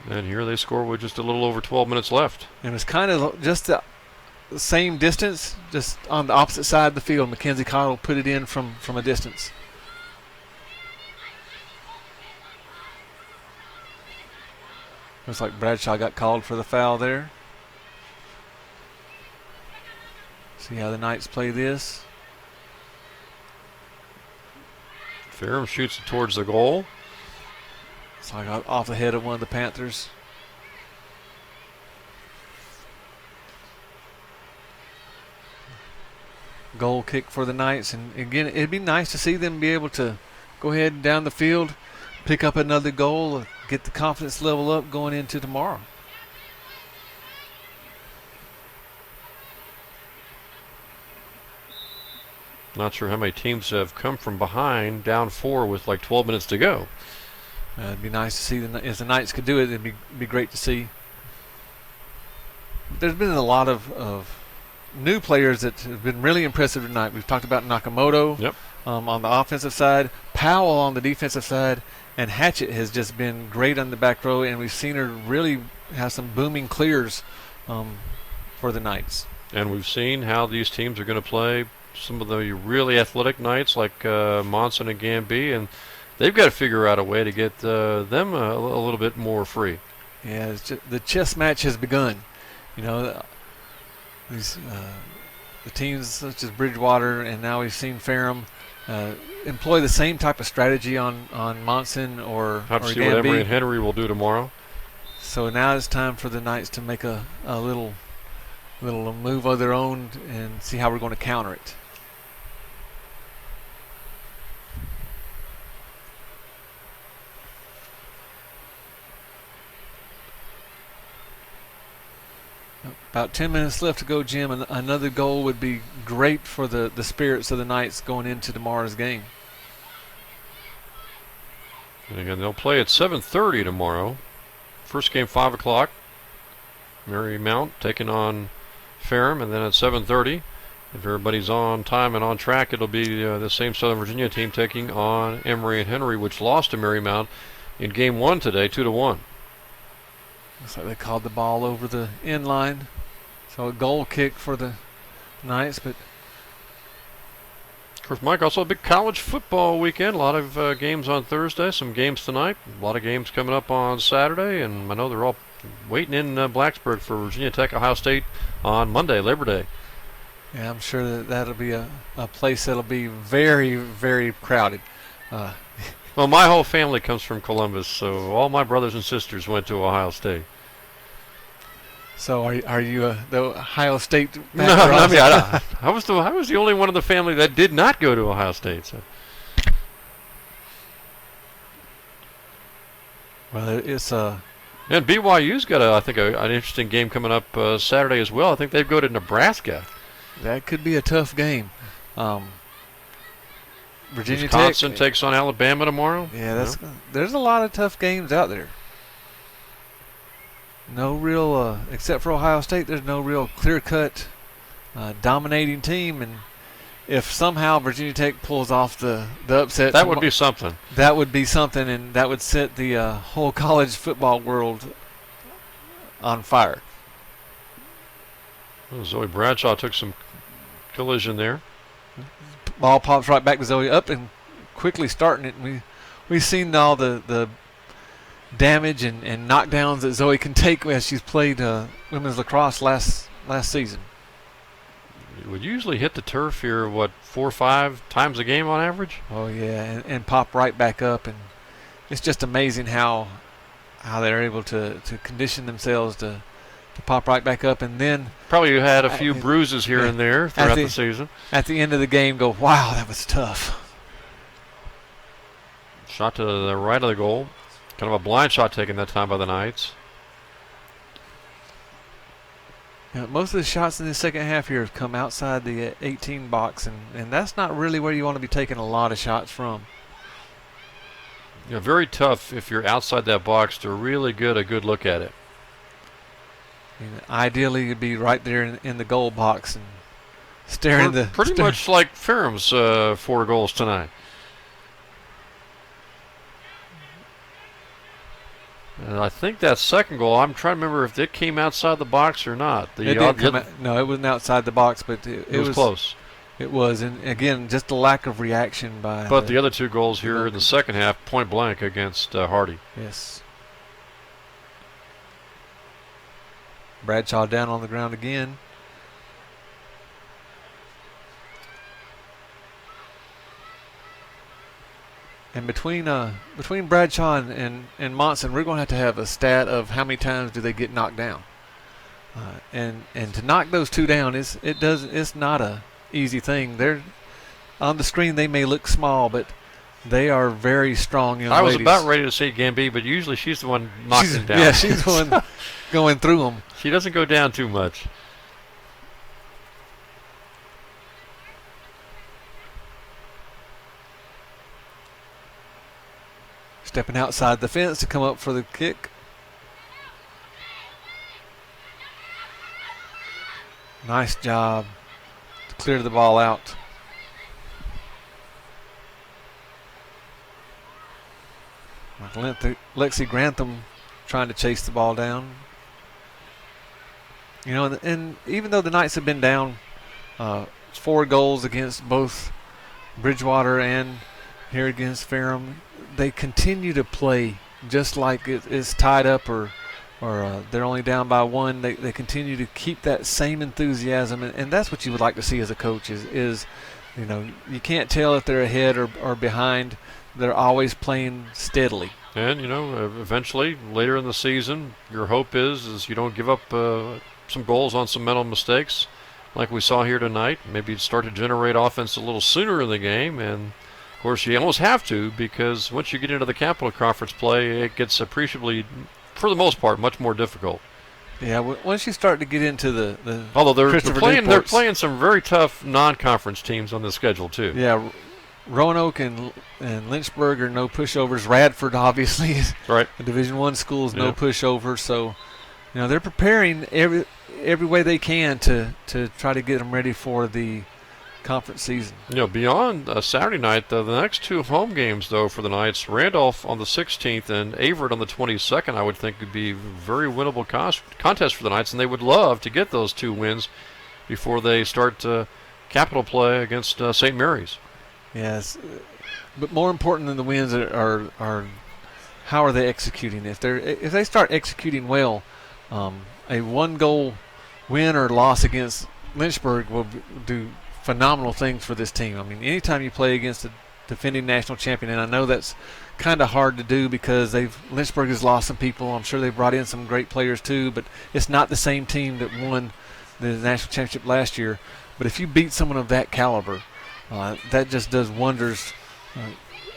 And here they score with just a little over 12 minutes left. And it's kind of just the same distance, just on the opposite side of the field. Mackenzie Cottle put it in from a distance. Looks like Bradshaw got called for the foul there. See how the Knights play this. Ferrum shoots it towards the goal. It's like off the head of one of the Panthers. Goal kick for the Knights, and again, it'd be nice to see them be able to go ahead down the field, pick up another goal, get the confidence level up going into tomorrow. Not sure how many teams have come from behind, down 4 with like 12 minutes to go. It'd be nice to see if the Knights could do it. It'd be great to see. There's been a lot of new players that have been really impressive tonight. We've talked about Nakamoto on the offensive side, Powell on the defensive side, and Hatchett has just been great on the back row, and we've seen her really have some booming clears for the Knights. And we've seen how these teams are going to play some of the really athletic Knights like Monson and Gambee, and they've got to figure out a way to get them a little bit more free. Yeah, the chess match has begun. You know, these the teams such as Bridgewater, and now we've seen Ferrum employ the same type of strategy on Monson or Have to see Gambee. what Emory and Henry will do tomorrow. So now it's time for the Knights to make a little move of their own and see how we're going to counter it. About 10 minutes left to go, Jim. And another goal would be great for the spirits of the Knights going into tomorrow's game. And again, they'll play at 7:30 tomorrow. First game 5 o'clock. Marymount taking on Ferrum, and then at 7:30, if everybody's on time and on track, it'll be the same Southern Virginia team taking on Emory and Henry, which lost to Marymount in game 1 today, 2-1. Looks like they called the ball over the end line. So a goal kick for the Knights, but Of course, Mike, also a big college football weekend. A lot of games on Thursday, some games tonight, a lot of games coming up on Saturday, and I know they're all waiting in Blacksburg for Virginia Tech, Ohio State on Monday, Labor Day. Yeah, I'm sure that that'll be a place that'll be very, very crowded. Uh, Well, my whole family comes from Columbus, so all my brothers and sisters went to Ohio State. so are you the Ohio State No, backer I also? mean, I was the only one in the family that did not go to Ohio State. So. Well, it's And BYU's got, I think, an interesting game coming up Saturday as well. I think they go to Nebraska. that could be a tough game. Virginia Wisconsin Tech takes on Alabama tomorrow. Yeah, there's a lot of tough games out there. No real, except for Ohio State, there's no real clear-cut dominating team. And if somehow Virginia Tech pulls off the upset, That would be something. That would be something, and that would set the whole college football world on fire. Well, Zoe Bradshaw took some collision there. Ball pops right back to Zoe, up and quickly starting it. And we've seen all the damage and knockdowns that Zoe can take as she's played women's lacrosse last season. It would usually hit the turf here, 4 or 5 times a game on average? Oh yeah, and pop right back up, and it's just amazing how they're able to condition themselves to pop right back up, and then Probably had a few bruises here and there throughout the season. At the end of the game, go, wow, that was tough. Shot to the right of the goal. Kind of a blind shot taken that time by the Knights. You know, most of the shots in the second half here have come outside the 18 box, and that's not really where you want to be taking a lot of shots from. You know, very tough if you're outside that box to really get a good look at it. And ideally, you'd be right there in the goal box and staring Pretty much like Ferrum's 4 goals tonight. And I think that second goal, I'm trying to remember if it came outside the box or not. It didn't come out, no, it wasn't outside the box, but it was close. It was, and again, just a lack of reaction by. But the other 2 goals here in the second half, point blank against Hardy. Yes. Bradshaw down on the ground again. And between Bradshaw and Monson, we're going to have a stat of how many times do they get knocked down. And to knock those 2 down, it's not a easy thing. They're on the screen, they may look small, but they are very strong young ladies. I was about ready to say Gamby, but usually she's the one knocking them down. Yeah, she's the one going through them. She doesn't go down too much. Stepping outside the fence to come up for the kick. Nice job to clear the ball out. Lexi Grantham trying to chase the ball down. You know, and even though the Knights have been down 4 goals against both Bridgewater and here against Ferrum, they continue to play just like it's tied up or they're only down by 1. They continue to keep that same enthusiasm, and that's what you would like to see as a coach is you know, you can't tell if they're ahead or behind. They're always playing steadily. And, you know, eventually, later in the season, your hope is you don't give up some goals on some mental mistakes like we saw here tonight. Maybe start to generate offense a little sooner in the game. And, of course, you almost have to, because once you get into the Capital Conference play, it gets appreciably, for the most part, much more difficult. Yeah, once you start to get into the although they're playing some very tough non-conference teams on the schedule too. Yeah, Roanoke and Lynchburg are no pushovers. Radford obviously is right. A Division I school is no pushover. So, you know, they're preparing every way they can to try to get them ready for the conference season. You know, beyond Saturday night, the next 2 home games, though, for the Knights, Randolph on the 16th and Averett on the 22nd, I would think would be very winnable contest for the Knights, and they would love to get those 2 wins before they start capital play against St. Mary's. Yes, but more important than the wins are how are they executing. If they start executing well, a 1-goal win or loss against Lynchburg will do phenomenal things for this team. I mean, anytime you play against a defending national champion, and I know that's kind of hard to do because Lynchburg has lost some people. I'm sure they've brought in some great players too, but it's not the same team that won the national championship last year. But if you beat someone of that caliber, that just does wonders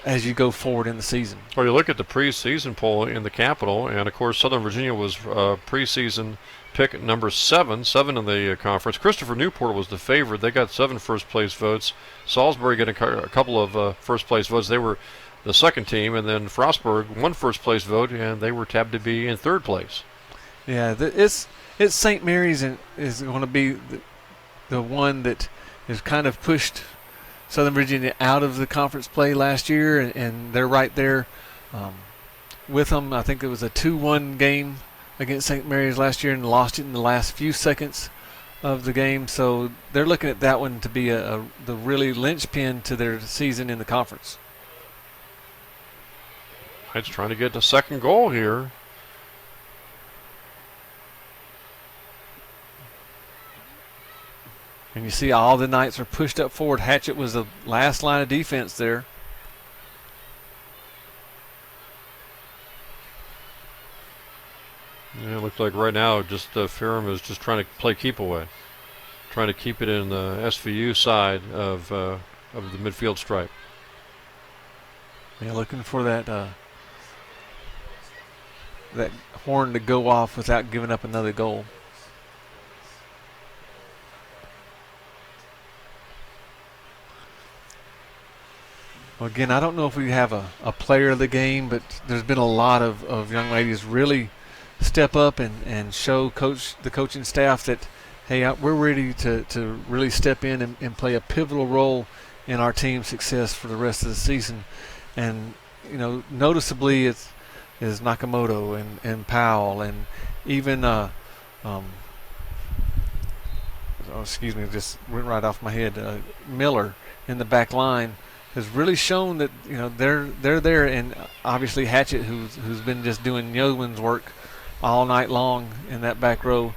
as you go forward in the season. Well, you look at the preseason poll in the Capitol, and of course Southern Virginia was preseason pick number 7 in the conference. Christopher Newport was the favorite. They got 7 first-place votes. Salisbury got a couple of first-place votes. They were the second team, and then Frostburg 1 first-place vote, and they were tabbed to be in 3rd place. Yeah, it's St. Mary's is going to be the one that has kind of pushed Southern Virginia out of the conference play last year, and they're right there with them. I think it was a 2-1 game against St. Mary's last year and lost it in the last few seconds of the game. So they're looking at that one to be the really linchpin to their season in the conference. It's trying to get the second goal here. And you see all the Knights are pushed up forward. Hatchett was the last line of defense there. Yeah, it looks like right now just Ferrum is just trying to play keep away. Trying to keep it in the SVU side of the midfield stripe. Yeah, looking for that that horn to go off without giving up another goal. Well, again, I don't know if we have a player of the game, but there's been a lot of young ladies really step up and show the coaching staff that, hey, we're ready to really step in and play a pivotal role in our team's success for the rest of the season. And, you know, noticeably is Nakamoto and Powell and even, excuse me, just went right off my head, Miller in the back line has really shown that, you know, they're there. And obviously Hatchett, who's been just doing yeoman's work all night long in that back row.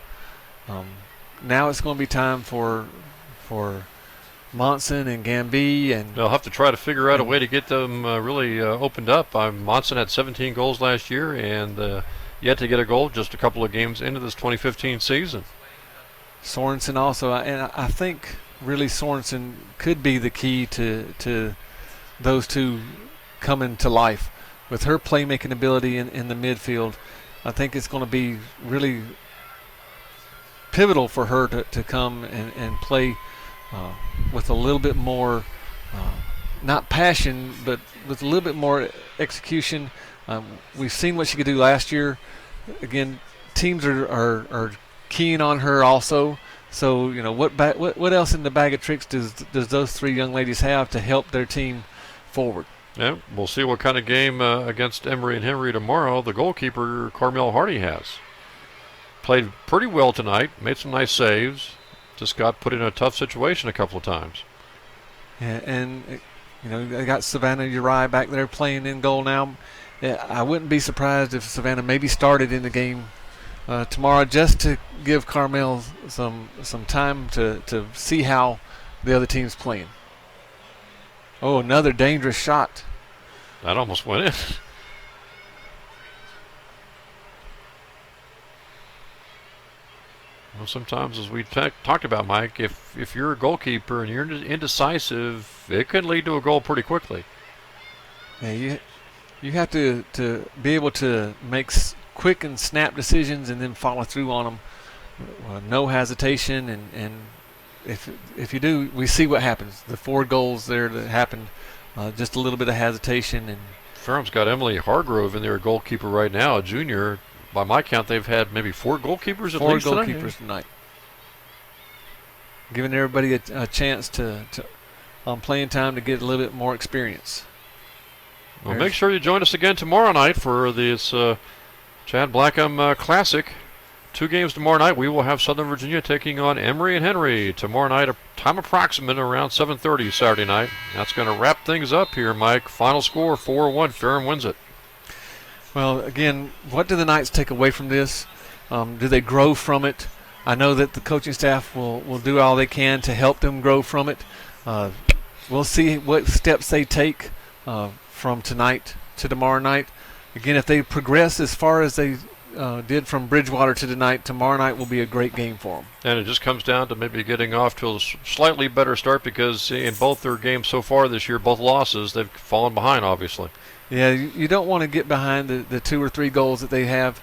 Now it's going to be time for Monson and Gamby, and they'll have to try to figure out a way to get them really opened up. Monson had 17 goals last year, and yet to get a goal just a couple of games into this 2015 season. Sorensen also, and I think really Sorensen could be the key to those two coming to life with her playmaking ability in the midfield. I think it's going to be really pivotal for her to come and play with a little bit more, not passion, but with a little bit more execution. We've seen what she could do last year. Again, teams are keen on her also. So, you know, what else in the bag of tricks does those 3 young ladies have to help their team forward? Yeah, we'll see what kind of game against Emory and Henry tomorrow the goalkeeper Carmel Hardy has. Played pretty well tonight, made some nice saves, just got put in a tough situation a couple of times. Yeah, and, you know, they got Savannah Uri back there playing in goal now. Yeah, I wouldn't be surprised if Savannah maybe started in the game tomorrow just to give Carmel some time to see how the other team's playing. Oh, another dangerous shot. That almost went in. Well, sometimes, as we talked about, Mike, if you're a goalkeeper and you're indecisive, it can lead to a goal pretty quickly. Yeah, you have to be able to make quick and snap decisions and then follow through on them. No hesitation, and if you do, we see what happens. The 4 goals there that happened, just a little bit of hesitation. And Ferrum's got Emily Hargrove in there, a goalkeeper right now, a junior. By my count, they've had maybe 4 goalkeepers at least tonight. 4 goalkeepers tonight. Giving everybody a chance to playing time to get a little bit more experience. Well, make sure you join us again tomorrow night for this Chad Blackham Classic. 2 games tomorrow night. We will have Southern Virginia taking on Emory and Henry tomorrow night, a time approximate around 7:30 Saturday night. That's going to wrap things up here, Mike. Final score 4-1. Ferrum wins it. Well, again, what do the Knights take away from this? Do they grow from it? I know that the coaching staff will do all they can to help them grow from it. We'll see what steps they take from tonight to tomorrow night. Again, if they progress as far as they did from Bridgewater to tonight, tomorrow night will be a great game for them. And it just comes down to maybe getting off to a slightly better start, because in both their games so far this year, both losses, they've fallen behind, obviously. Yeah, you don't want to get behind the 2 or 3 goals that they have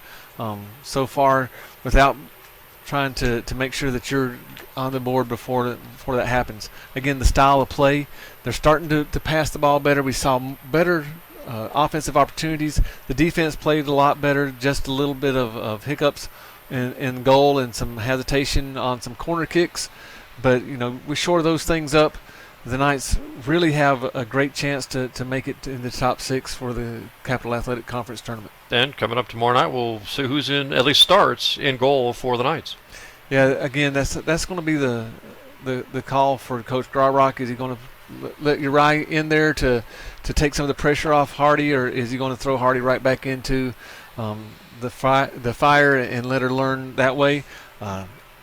so far without trying to make sure that you're on the board before that happens. Again, the style of play, they're starting to pass the ball better. We saw better offensive opportunities. The defense played a lot better, just a little bit of hiccups in goal and some hesitation on some corner kicks. But, we shore those things up. The Knights really have a great chance to make it in the top 6 for the Capital Athletic Conference tournament. And coming up tomorrow night, we'll see who's at least starts in goal for the Knights. Yeah, again, that's going to be the call for Coach Garrock. Is he going to let Uri in there to take some of the pressure off Hardy, or is he going to throw Hardy right back into the fire and let her learn that way?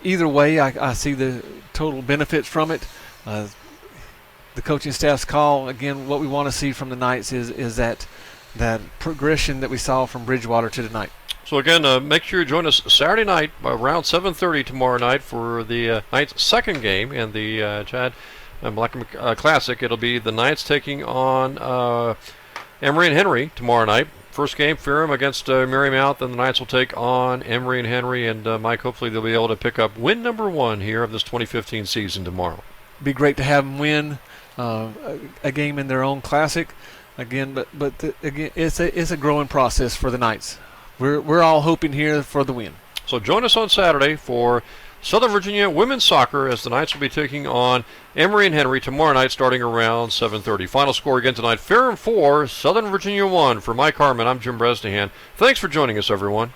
Either way, I see the total benefits from it. The coaching staff's call, again, what we want to see from the Knights is that progression that we saw from Bridgewater to tonight. So again, make sure you join us Saturday night around 7:30 tomorrow night for the Knights' second game in the Chad Blackman Classic. It'll be the Knights taking on Emory and Henry tomorrow night. First game, Ferrum against Marymount, and the Knights will take on Emory and Henry. And Mike, hopefully they'll be able to pick up win number 1 here of this 2015 season tomorrow. Be great to have them win a game in their own classic. Again, again, it's a growing process for the Knights. We're all hoping here for the win. So join us on Saturday for Southern Virginia women's soccer, as the Knights will be taking on Emory and Henry tomorrow night starting around 7:30. Final score again tonight, Ferrum 4, Southern Virginia 1. For Mike Harmon, I'm Jim Bresnahan. Thanks for joining us, everyone.